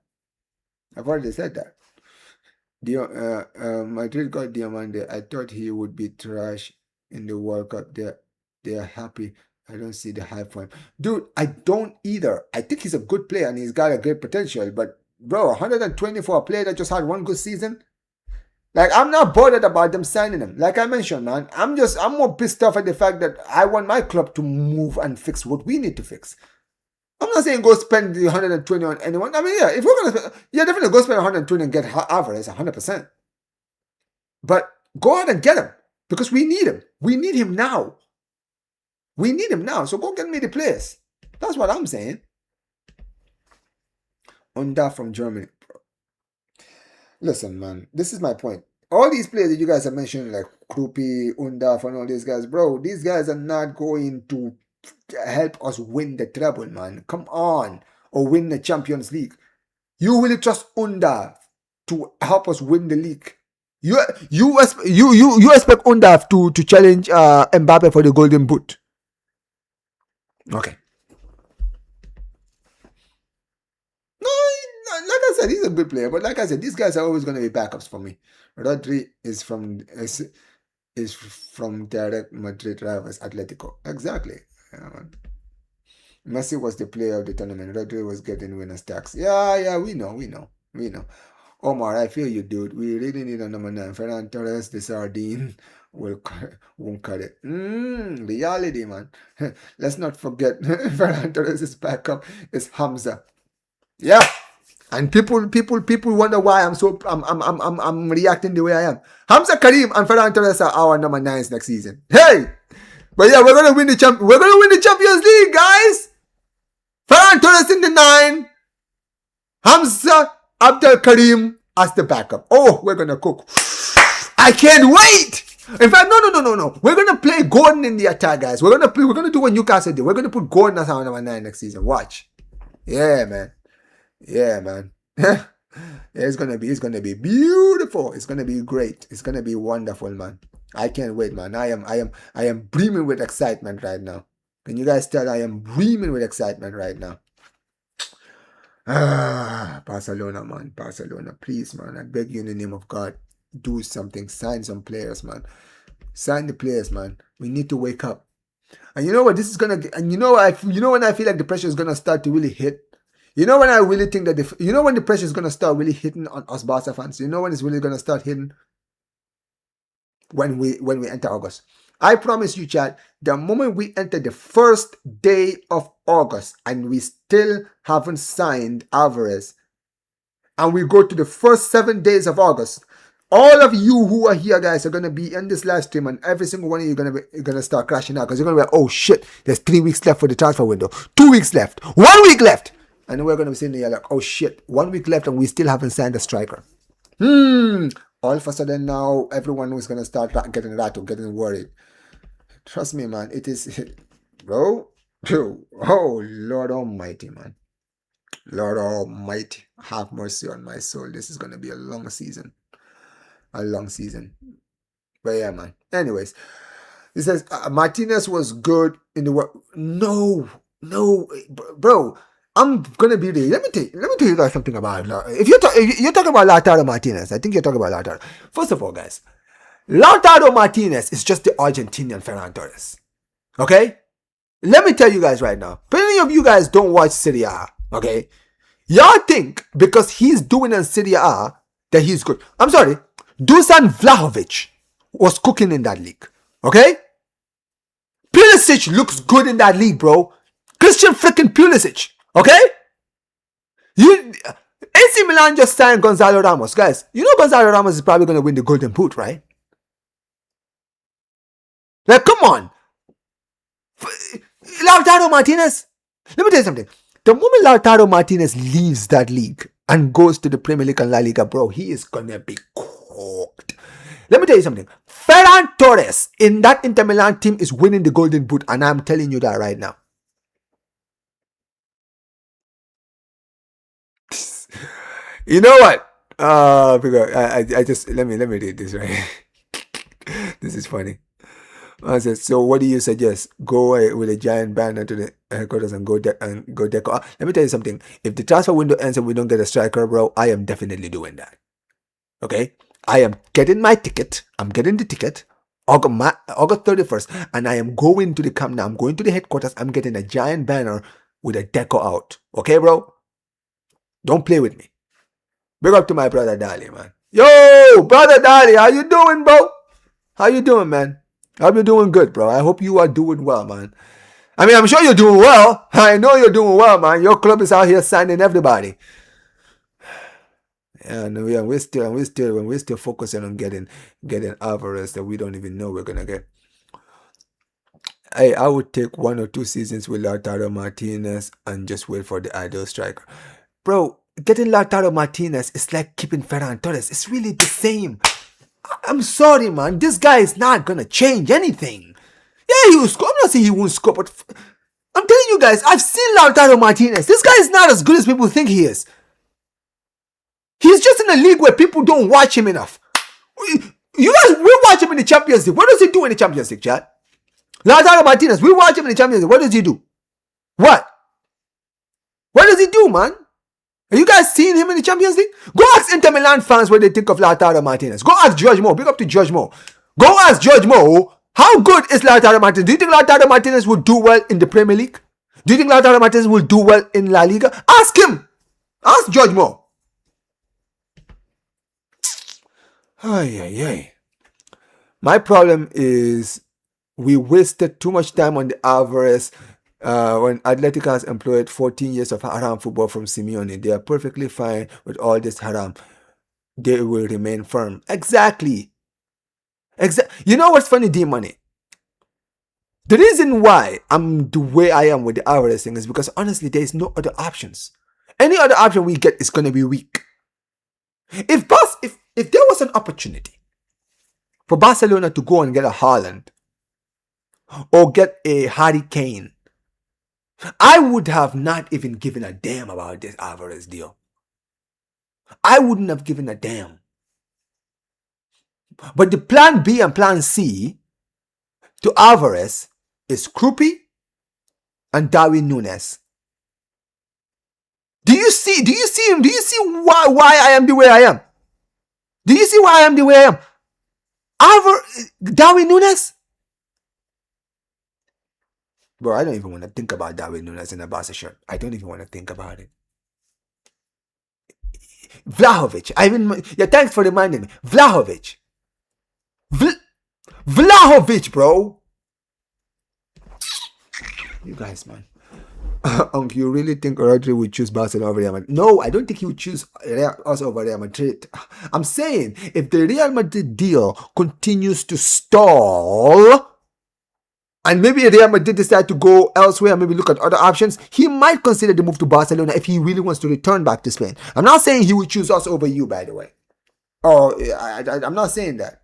Madrid got Diamante. I thought he would be trash in the World Cup. They're happy. I don't see the hype for him. Dude, I don't either. I think he's a good player and he's got a great potential. But, bro, 120 for a player that just had 1 good season? Like, I'm not bothered about them signing him. Like I mentioned, man, I'm more pissed off at the fact that I want my club to move and fix what we need to fix. I'm not saying go spend the 120 on anyone. I mean, yeah, if we're going to spend, yeah, definitely go spend 120 and get Alvarez 100%. But go ahead and get him because we need him. We need him now. So go get me the players. That's what I'm saying. Unda from Germany. Listen, man, this is my point. All these players that you guys are mentioning, like Kroupi, Undaf, and all these guys, bro, these guys are not going to help us win the treble, man. Come on. Or win the Champions League. You really trust Undaf to help us win the league? You expect Undaf to challenge Mbappe for the Golden Boot? Okay. Like I said, he's a good player, but like I said, these guys are always going to be backups for me. Rodri is from direct Madrid rivals Atletico. Exactly. Messi was the player of the tournament. Rodri was getting winners tax. Yeah, we know. Omar, I feel you, dude. We really need a number 9. Ferran Torres, the sardine, won't cut it. Reality, man. Let's not forget Ferran Torres' backup is Hamza. Yeah. And people wonder why I'm reacting the way I am. Hamza Karim and Ferran Torres are our number 9s next season. Hey! But yeah, we're gonna win the Champions League, guys! Ferran Torres in the 9. Hamza Abdel Karim as the backup. Oh, we're gonna cook. I can't wait! In fact, no. We're gonna play Gordon in the attack, guys. We're gonna do what Newcastle did. We're gonna put Gordon as our number 9 next season. Watch. Yeah, man. It's gonna be beautiful. It's gonna be great. It's gonna be wonderful, man. I can't wait, man. I am brimming with excitement right now. Can you guys tell I am brimming with excitement right now? Barcelona, man. Barcelona, please, man. I beg you in the name of God. Do something. Sign some players, man. Sign the players, man. We need to wake up. And you know what? This is gonna. And you know, when I feel like the pressure is gonna start to really hit. You know when I really think that when the pressure is gonna start really hitting on us Barca fans. You know when it's really gonna start hitting when we enter August. I promise you, Chad, the moment we enter the first day of August and we still haven't signed Alvarez, and we go to the first 7 days of August, all of you who are here, guys, are gonna be in this live stream, and every single one of you are gonna start crashing out because you're gonna be like, oh shit, there's 3 weeks left for the transfer window, 2 weeks left, 1 week left, and we're gonna be sitting there like, oh shit, 1 week left and we still haven't signed a striker. All of a sudden now, everyone is gonna start getting rattled, getting worried. Trust me, man. It is, bro. Oh, Lord Almighty, man. Lord Almighty, have mercy on my soul. This is gonna be a long season. A long season. But yeah, man. Anyways, he says Martinez was good in the work. No, bro. I'm gonna be there. Let me tell you guys something about it. If you're talking about Lautaro Martinez, I think you're talking about Lautaro. First of all, guys, Lautaro Martinez is just the Argentinian Ferran Torres. Okay? Let me tell you guys right now. Plenty of you guys don't watch Serie A. Okay? Y'all think because he's doing in Serie A that he's good. I'm sorry. Dusan Vlahovic was cooking in that league. Okay? Pulisic looks good in that league, bro. Christian freaking Pulisic. Okay? AC Milan just signed Gonzalo Ramos. Guys, you know Gonzalo Ramos is probably going to win the Golden Boot, right? Like, come on. Lautaro Martinez. Let me tell you something. The moment Lautaro Martinez leaves that league and goes to the Premier League and La Liga, bro, he is going to be cooked. Let me tell you something. Ferran Torres in that Inter Milan team is winning the Golden Boot, and I'm telling you that right now. You know what? I just let me read this right. This is funny. I said, so what do you suggest? Go with a giant banner to the headquarters and go deco. Let me tell you something. If the transfer window ends and we don't get a striker, bro, I am definitely doing that. Okay? I am getting my ticket. I'm getting the ticket August 31st, and I am going to the camp now. I'm going to the headquarters. I'm getting a giant banner with a deco out. Okay, bro? Don't play with me. Big up to my brother Dali, man. Yo, brother Dali, how you doing, bro? How you doing, man? I hope you're doing good, bro. I hope you are doing well, man. I mean, I'm sure you're doing well. I know you're doing well, man. Your club is out here signing everybody. Yeah, and we're still focusing on getting Alvarez that we don't even know we're gonna get. Hey, I would take 1 or 2 seasons with Lautaro Martinez and just wait for the ideal striker. Bro, getting Lautaro Martinez is like keeping Ferran Torres. It's really the same. I'm sorry, man. This guy is not gonna change anything. Yeah, he will score. I'm not saying he won't score, but I'm telling you guys, I've seen Lautaro Martinez. This guy is not as good as people think he is. He's just in a league where people don't watch him enough. You guys, we watch him in the Champions League. What does he do in the Champions League, Chad? Lautaro Martinez, we watch him in the Champions League. What does he do? What does he do, man? Are you guys seeing him in the Champions League? Go ask Inter Milan fans what they think of Lautaro Martinez. Go ask George Moore. Big up to George Moore. Go ask George Moore, how good is Lautaro Martinez? Do you think Lautaro Martinez will do well in the Premier League? Do you think Lautaro Martinez will do well in La Liga? Ask him. Ask George Moore. Ay. My problem is we wasted too much time on the Alvarez. When Atletico has employed 14 years of haram football from Simeone, they are perfectly fine with all this haram. They will remain firm. Exactly. You know what's funny, D-Money? The reason why I'm the way I am with the Alvarez thing is because honestly, there is no other options. Any other option we get is going to be weak. If there was an opportunity for Barcelona to go and get a Haaland or get a Harry Kane, I would have not even given a damn about this Alvarez deal. I wouldn't have given a damn. But the plan B and plan C to Alvarez is Kroupi and Darwin Núñez. Do you see him? Do you see why I am the way I am? Do you see why I am the way I am? Darwin Núñez? Bro, I don't even want to think about Darwin Núñez in a Barca shirt. I don't even want to think about it. Vlahovic. Thanks for reminding me. Vlahovic. Vlahovic, bro. You guys, man. You really think Rodri would choose Barcelona over Real Madrid? No, I don't think he would choose us over Real Madrid. I'm saying if the Real Madrid deal continues to stall, and maybe Real Madrid decide to go elsewhere, maybe look at other options, he might consider the move to Barcelona if he really wants to return back to Spain. I'm not saying he would choose us over you, by the way. Oh, I'm not saying that.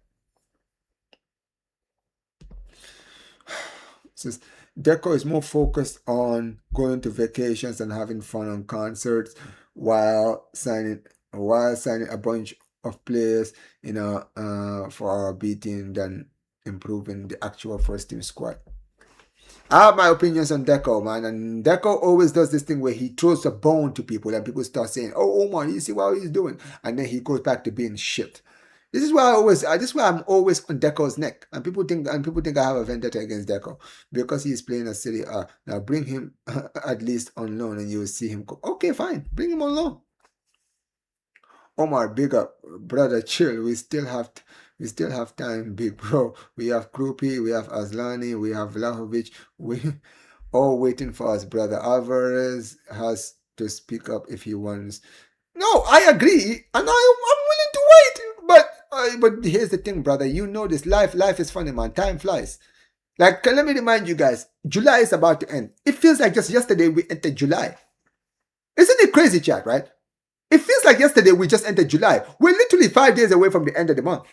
Says Deco is more focused on going to vacations and having fun on concerts while signing a bunch of players, for our B team than improving the actual first team squad. I have my opinions on Deco, man, and Deco always does this thing where he throws a bone to people and people start saying, "Oh, Omar, you see what he's doing," and then he goes back to being shit. This is why I'm always on Deco's neck, and people think I have a vendetta against Deco because he's playing a Serie A. Now bring him at least on loan, and you will see him go. Okay, fine, bring him on loan. Omar, big up, brother. Chill. We still have time, big bro. We have Kroupi, we have Aslani, we have Vlahovic. We all waiting for us, brother. Alvarez has to speak up if he wants. No, I agree, and I'm willing to wait. But here's the thing, brother. You know this life is funny, man. Time flies. Like, let me remind you guys, July is about to end. It feels like just yesterday we entered July. Isn't it crazy, chat, right? It feels like yesterday we just entered July. We're literally 5 days away from the end of the month.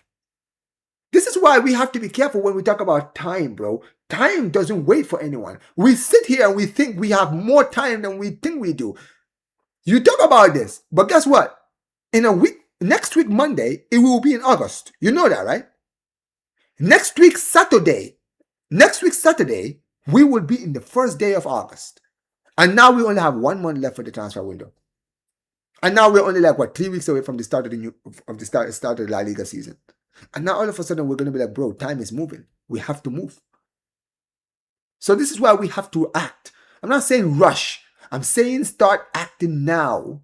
This is why we have to be careful when we talk about time, bro. Time doesn't wait for anyone. We sit here and we think we have more time than we think we do. You talk about this, but guess what? In a week, next week, Monday, it will be in August. You know that, right? Next week, Saturday, we will be in the first day of August. And now we only have 1 month left for the transfer window. And now we're only 3 weeks away from the start of the start of the La Liga season. And now all of a sudden we're going to be like, bro, time is moving. We have to move. So this is why we have to act. I'm not saying rush. I'm saying start acting now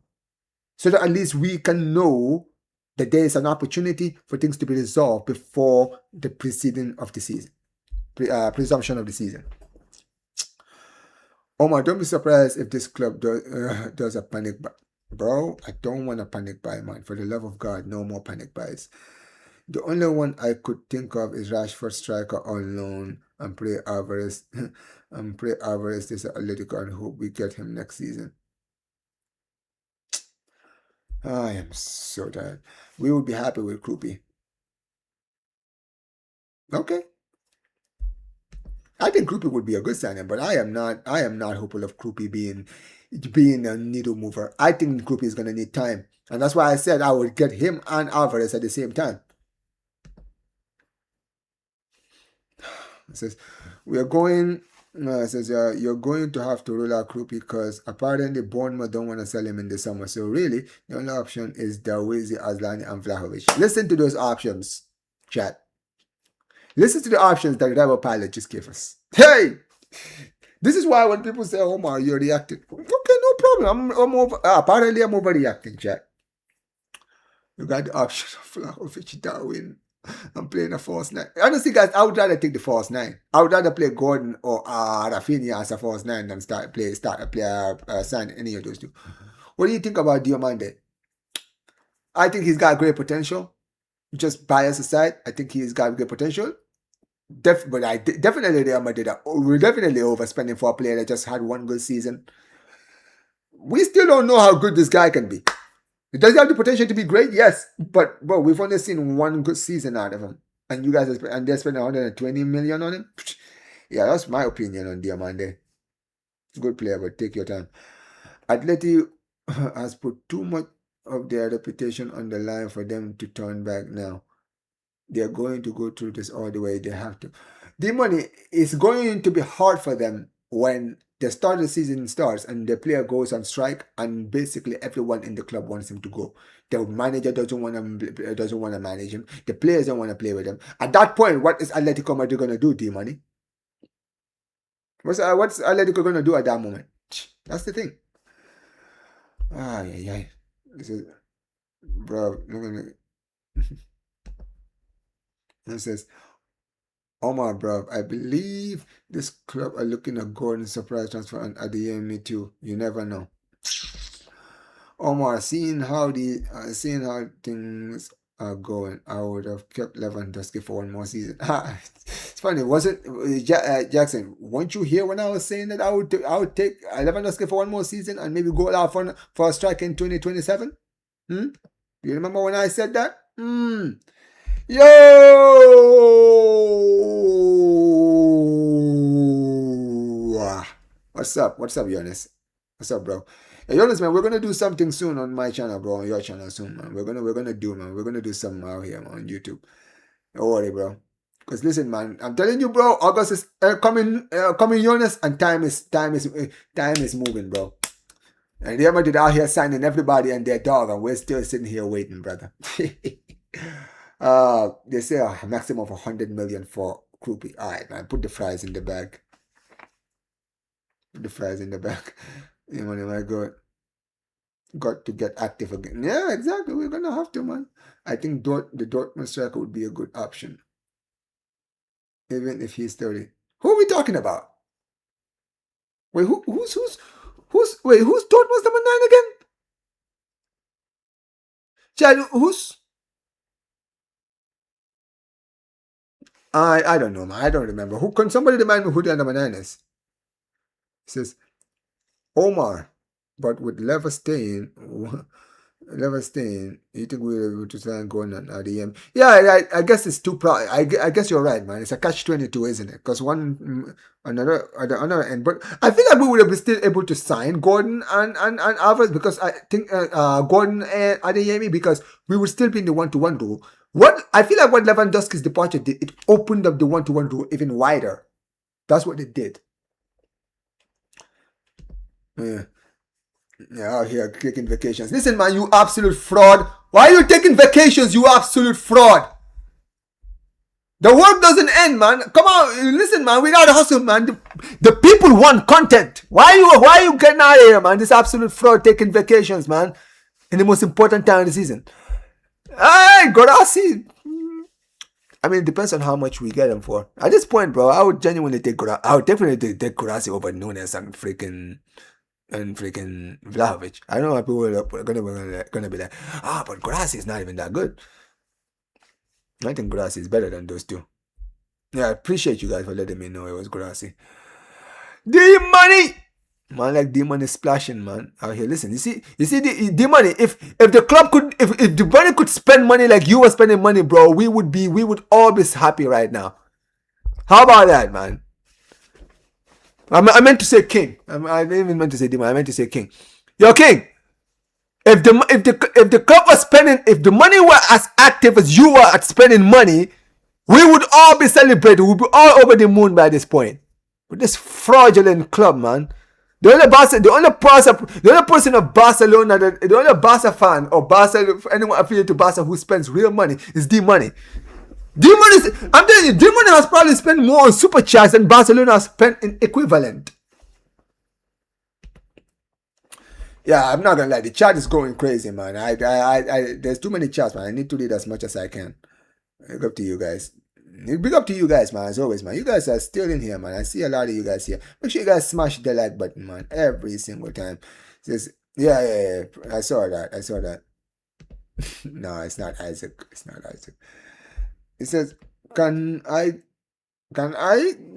so that at least we can know that there is an opportunity for things to be resolved before the presumption of the season. Omar, don't be surprised if this club does a panic buy. Bro, I don't want a panic buy, man. For the love of God, no more panic buys. The only one I could think of is Rashford striker on loan and play Alvarez this Atletico and hope we get him next season. I am so tired. We would be happy with Kroupi. Okay. I think Kroupi would be a good signing, but I am not hopeful of Kroupi being a needle mover. I think Kroupi is gonna need time. And that's why I said I would get him and Alvarez at the same time. It says you're going to have to rule out Kroupi because apparently Bournemouth don't want to sell him in the summer. So really, the only option is Dawizi, Aslani, and Vlahovic. Listen to those options, chat. Listen to the options that Rival Pilot just gave us. Hey! This is why when people say, Omar, you're reacting. Okay, no problem. Apparently I'm overreacting, chat. You got the option of Vlahovic, Darwin. I'm playing a false 9. Honestly, guys, I would rather take the false 9. I would rather play Gordon or Rafinha as a false 9 than sign any of those two. What do you think about Diomande? I think he's got great potential. Just bias aside, I think he's got great potential. Definitely Real Madrid we're definitely overspending for a player that just had one good season. We still don't know how good this guy can be. Does he have the potential to be great? Yes, but we've only seen one good season out of him, and you guys they're spending 120 million on him. Yeah, that's my opinion on Diomande. Good player, but take your time. Atleti has put too much of their reputation on the line for them to turn back now. They're going to go through this all the way. They have to. The money is going to be hard for them when The start of the season starts and the player goes on strike, and basically everyone in the club wants him to go. The manager doesn't want to manage him. The players don't want to play with him. At that point, what is Atletico Madrid going to do, D Money? What's Atletico going to do at that moment? That's the thing. Yeah. This is, bro. Look at me. It says, Omar, bro, I believe this club are looking at Gordon surprise transfer and Adeyemi too. You never know. Omar, seeing how things are going, I would have kept Lewandowski for one more season. It's funny, wasn't Jackson? Weren't you here when I was saying that I would take Lewandowski for one more season and maybe go out for a strike in 2027? You remember when I said that? Yo! What's up, Jonas? What's up, bro? Hey, Jonas, man, we're gonna do something soon on my channel, bro, on your channel soon, man. We're gonna do something out here, man, on YouTube. Don't worry, bro. Cause listen, man, I'm telling you, bro, August is coming, Jonas, and time is moving, bro. And Real Madrid out here signing everybody and their dog, and we're still sitting here waiting, brother. They say a maximum of 100 million for Kroupi. All right, man. Put the fries in the bag. You know, my God. Got to get active again. Yeah, exactly. We're gonna have to, man. I think the Dortmund striker would be a good option, even if he's 30. Who are we talking about? Wait, who's Dortmund's number 9 again? Chad, who's? I don't know, man. I don't remember. Who can somebody remind me who the number 9 is? It says Omar, but with Lever staying, you think we're able to try and go on RDM? Yeah, I guess it's too proud. I guess you're right, man. It's a catch-22, isn't it? Because another at the other end, but I feel like we would have been still able to sign Gordon and Alvarez, because I think Gordon and Adeyemi, because we would still be in the 1-to-1 rule. I feel like what Lewandowski's departure did, it opened up the 1-to-1 rule even wider. That's what it did. Yeah, out here taking vacations. Listen, man, you absolute fraud. Why are you taking vacations, you absolute fraud? The work doesn't end, man. Come on, listen, man. We gotta hustle, man. The people want content. Why are you getting out of here, man? This absolute fraud taking vacations, man. In the most important time of the season. Hey, Gorasi. I mean, it depends on how much we get him for. At this point, bro, I would genuinely take Gorasi. I would definitely take Gorasi over Nunes and freaking Vlahovic. I know people are gonna be like, but Grassi is not even that good. I think Grassi is better than those two. Yeah, I appreciate you guys for letting me know it was Grassi. D-Money! Man, like D-Money splashing, man, out here. Listen, you see D-Money, if the club could, if the money could spend money like you were spending money, bro, we would all be happy right now. How about that, man? I meant to say King. I didn't even meant to say Demon. I meant to say King. Yo, King. If the club was spending, if the money were as active as you were at spending money, we would all be celebrating. We'd be all over the moon by this point. But this fraudulent club, man. The only person of Barcelona, the only Barca fan or anyone affiliated to Barca who spends real money is D-Money. I'm telling you, D-Money has probably spent more on super chats than Barcelona has spent in equivalent. Yeah, I'm not gonna lie, the chat is going crazy, man. There's too many chats, man. I need to read as much as I can. Big up to you guys. Big up to you guys, man. As always, man. You guys are still in here, man. I see a lot of you guys here. Make sure you guys smash the like button, man. Every single time. Says, yeah. I saw that. No, it's not Isaac. It says, can I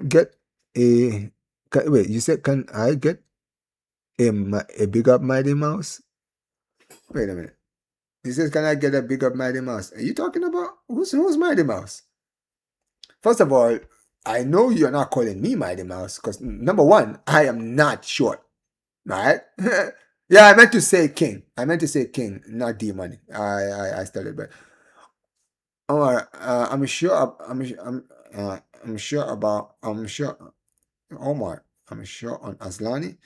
get wait, you said, can I get a big up Mighty Mouse? Wait a minute. He says, can I get a big up Mighty Mouse? Are you talking about, who's Mighty Mouse? First of all, I know you're not calling me Mighty Mouse, because number one, I am not short. Right? Yeah, I meant to say King, not D-Money. I started, but Omar, Omar, I'm sure on Aslani.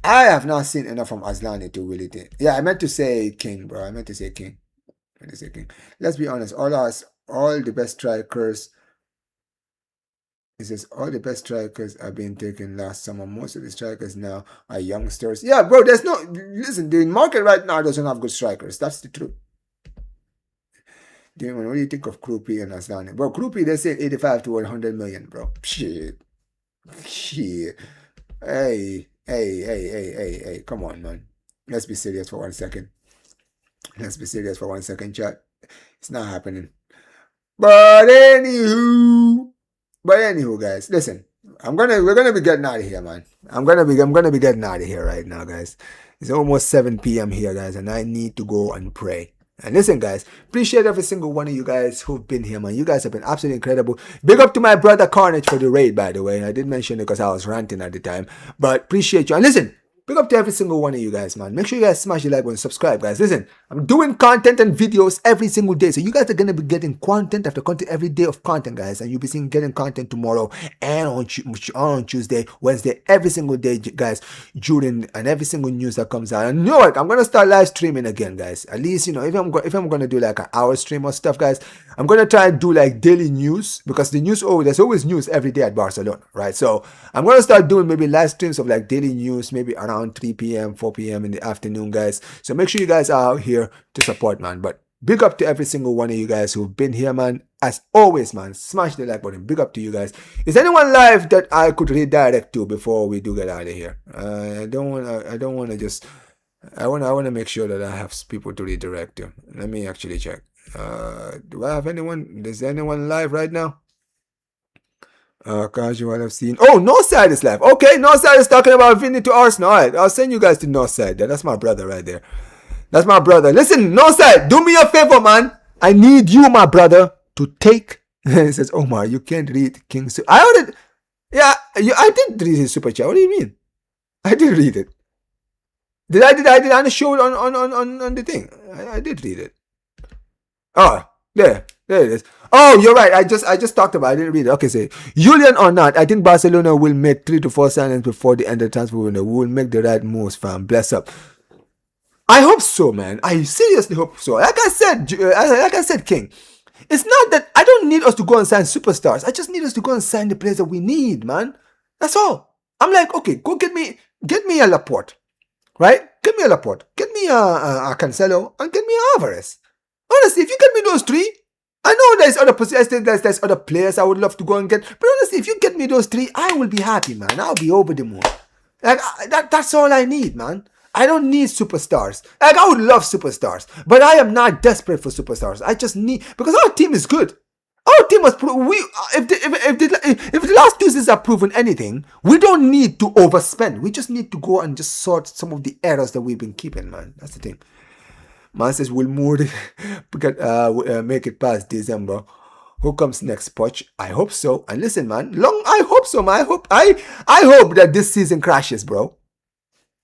I have not seen enough from Aslani to really think. Yeah, I meant to say King, bro. I meant to say King. Let's be honest. All the best strikers. It says all the best strikers have been taken last summer. Most of the strikers now are youngsters. Yeah, bro. There's no. Listen, the market right now doesn't have good strikers. That's the truth. Damon, what do you think of Kroupi and Aslani? Bro, Kroupi, they say 85 to 100 million, bro. Shit. Hey. Come on, man. Let's be serious for 1 second. Chat. It's not happening. But anywho, guys, listen. We're gonna be getting out of here, man. I'm gonna be getting out of here right now, guys. It's almost 7 p.m. here, guys, and I need to go and pray. And listen, guys, appreciate every single one of you guys who've been here, man. You guys have been absolutely incredible. Big up to my brother Carnage for the raid, by the way. I did mention it because I was ranting at the time. But appreciate you. And listen, big up to every single one of you guys, man. Make sure you guys smash the like button, subscribe, guys. Listen, I'm doing content and videos every single day. So you guys are going to be getting content after content every day of content, guys. And you'll be getting content tomorrow and on Tuesday, Wednesday, every single day, guys, during and every single news that comes out. And you know what? I'm going to start live streaming again, guys. At least, you know, if I'm going to do like an hour stream or stuff, guys, I'm going to try and do like daily news because the news, there's always news every day at Barcelona, right? So I'm going to start doing maybe live streams of like daily news, maybe around 3 p.m., 4 p.m. in the afternoon, guys. So make sure you guys are out here to support, man. But big up to every single one of you guys who've been here, man. As always, man, smash the like button. Big up to you guys. Is anyone live that I could redirect to before we do get out of here? I want to make sure that I have people to redirect to. Let me actually check. Do I have anyone? Is anyone live right now? Casual I've seen. Oh, Northside is live. Okay, Northside is talking about Vinny to Arsenal. Alright, I'll send you guys to Northside. That's my brother right there. That's my brother. Listen, Northside, do me a favor, man. I need you, my brother, to take. He says, Omar, you can't read King's. I did read his super chat. What do you mean? I did read it. Did I show it on the thing? I did read it. Oh, there it is. Oh, you're right. I just talked about it. I didn't read it. Okay, say Julian or not, I think Barcelona will make 3 to 4 signings before the end of the transfer window. We will make the right moves, fam. Bless up. I hope so, man. I seriously hope so. Like I said, King, it's not that I don't need us to go and sign superstars. I just need us to go and sign the players that we need, man. That's all. I'm like, okay, go get me a Laporta, right? Get me a Laporta. Get me a Cancelo and get me a Alvarez. Honestly, if you get me those 3, I know there's other players I would love to go and get, but honestly, if you get me those 3, I will be happy, man. I'll be over the moon. Like that's all I need, man. I don't need superstars. Like I would love superstars, but I am not desperate for superstars. I just need because our team is good. Our team has if the last 2 seasons have proven anything, we don't need to overspend. We just need to go and just sort some of the errors that we've been keeping, man. That's the thing. Man says we'll make it past December. Who comes next, Poch? I hope so. And listen, man, I hope so, man. I hope that this season crashes, bro.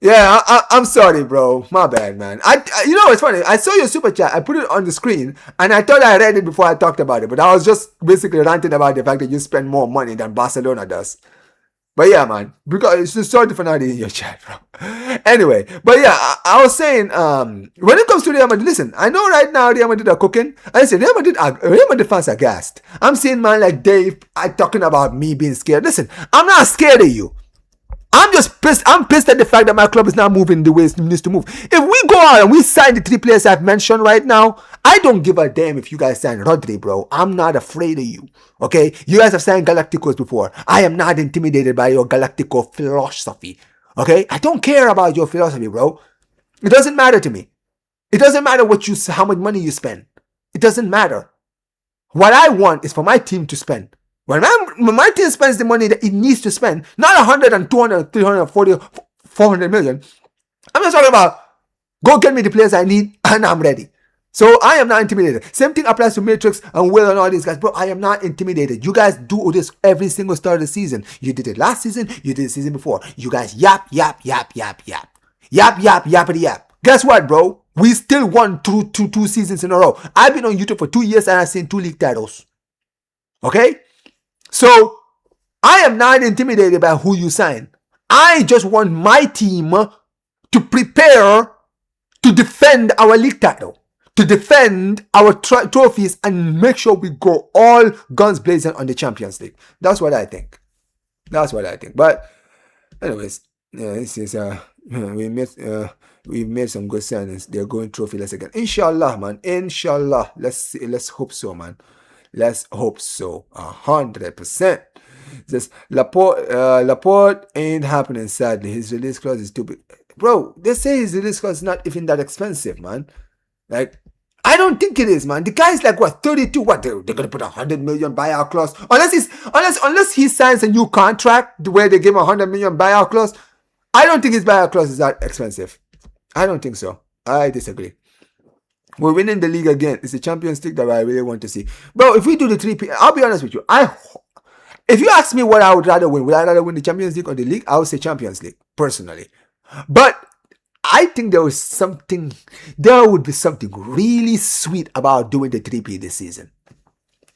Yeah, I'm sorry, bro. My bad, man. You know, it's funny. I saw your super chat. I put it on the screen, and I thought I read it before I talked about it. But I was just basically ranting about the fact that you spend more money than Barcelona does. But yeah, man, because it's just sorry for not in your chat, bro. Anyway, but yeah, I was saying, when it comes to Real Madrid, listen, I know right now Real Madrid are cooking. I say Real Madrid fans are gassed. I'm seeing man like Dave talking about me being scared. Listen, I'm not scared of you. I'm just pissed. I'm pissed at the fact that my club is not moving the way it needs to move. If we go out and we sign the 3 players I've mentioned right now, I don't give a damn if you guys sign Rodri, bro. I'm not afraid of you. Okay? You guys have signed Galacticos before. I am not intimidated by your Galactico philosophy. Okay? I don't care about your philosophy, bro. It doesn't matter to me. It doesn't matter how much money you spend. It doesn't matter. What I want is for my team to spend. When my team spends the money that it needs to spend, not 100 and 200, 340, 400 million, I'm just talking about go get me the players I need and I'm ready. So I am not intimidated. Same thing applies to Matrix and Will and all these guys. Bro, I am not intimidated. You guys do this every single start of the season. You did it last season. You did it the season before. You guys yap. Guess what, bro? We still won two seasons in a row. I've been on YouTube for 2 years and I've seen 2 league titles. Okay? So, I am not intimidated by who you sign. I just want my team to prepare to defend our league title, to defend our trophies, and make sure we go all guns blazing on the Champions League. That's what I think. But anyways, this is we made some good signings. They're going trophyless again. Inshallah, man. Inshallah. Let's see. Let's hope so, man. Let's hope so. 100%. This Laporta ain't happening, sadly. His release clause is too big. Bro, they say his release clause is not even that expensive, man. Like, I don't think it is, man. The guy's like, what, 32? What, they're gonna put 100 million buyout clause? Unless he signs a new contract where they give him 100 million buyout clause, I don't think his buyout clause is that expensive. I don't think so. I disagree. We're winning the league again. It's the Champions League that I really want to see. Bro, if we do the 3P, I'll be honest with you. If you ask me what I would rather win, would I rather win the Champions League or the league? I would say Champions League, personally. But I think there would be something really sweet about doing the 3P this season.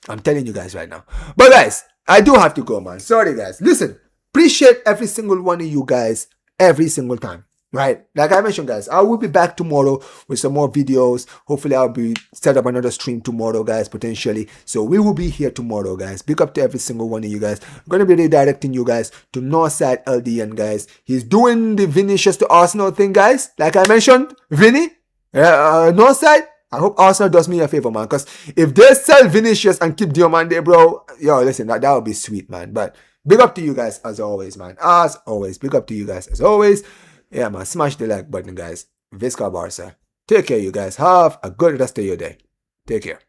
I'm telling you guys right now. But guys, I do have to go, man. Sorry, guys. Listen, appreciate every single one of you guys every single time. Right, like I mentioned, guys, I will be back tomorrow with some more videos. Hopefully, I'll be set up another stream tomorrow, guys, potentially. So we will be here tomorrow, guys. Big up to every single one of you guys. I'm gonna be redirecting you guys to Northside LDN, guys. He's doing the Vinicius to Arsenal thing, guys. Like I mentioned, Vinny, Northside. I hope Arsenal does me a favor, man. Because if they sell Vinicius and keep Diomande, bro, yo, listen, that would be sweet, man. But big up to you guys as always, man. As always, big up to you guys as always. Yeah, man, smash the like button, guys. Visca Barça. Take care, you guys. Have a good rest of your day. Take care.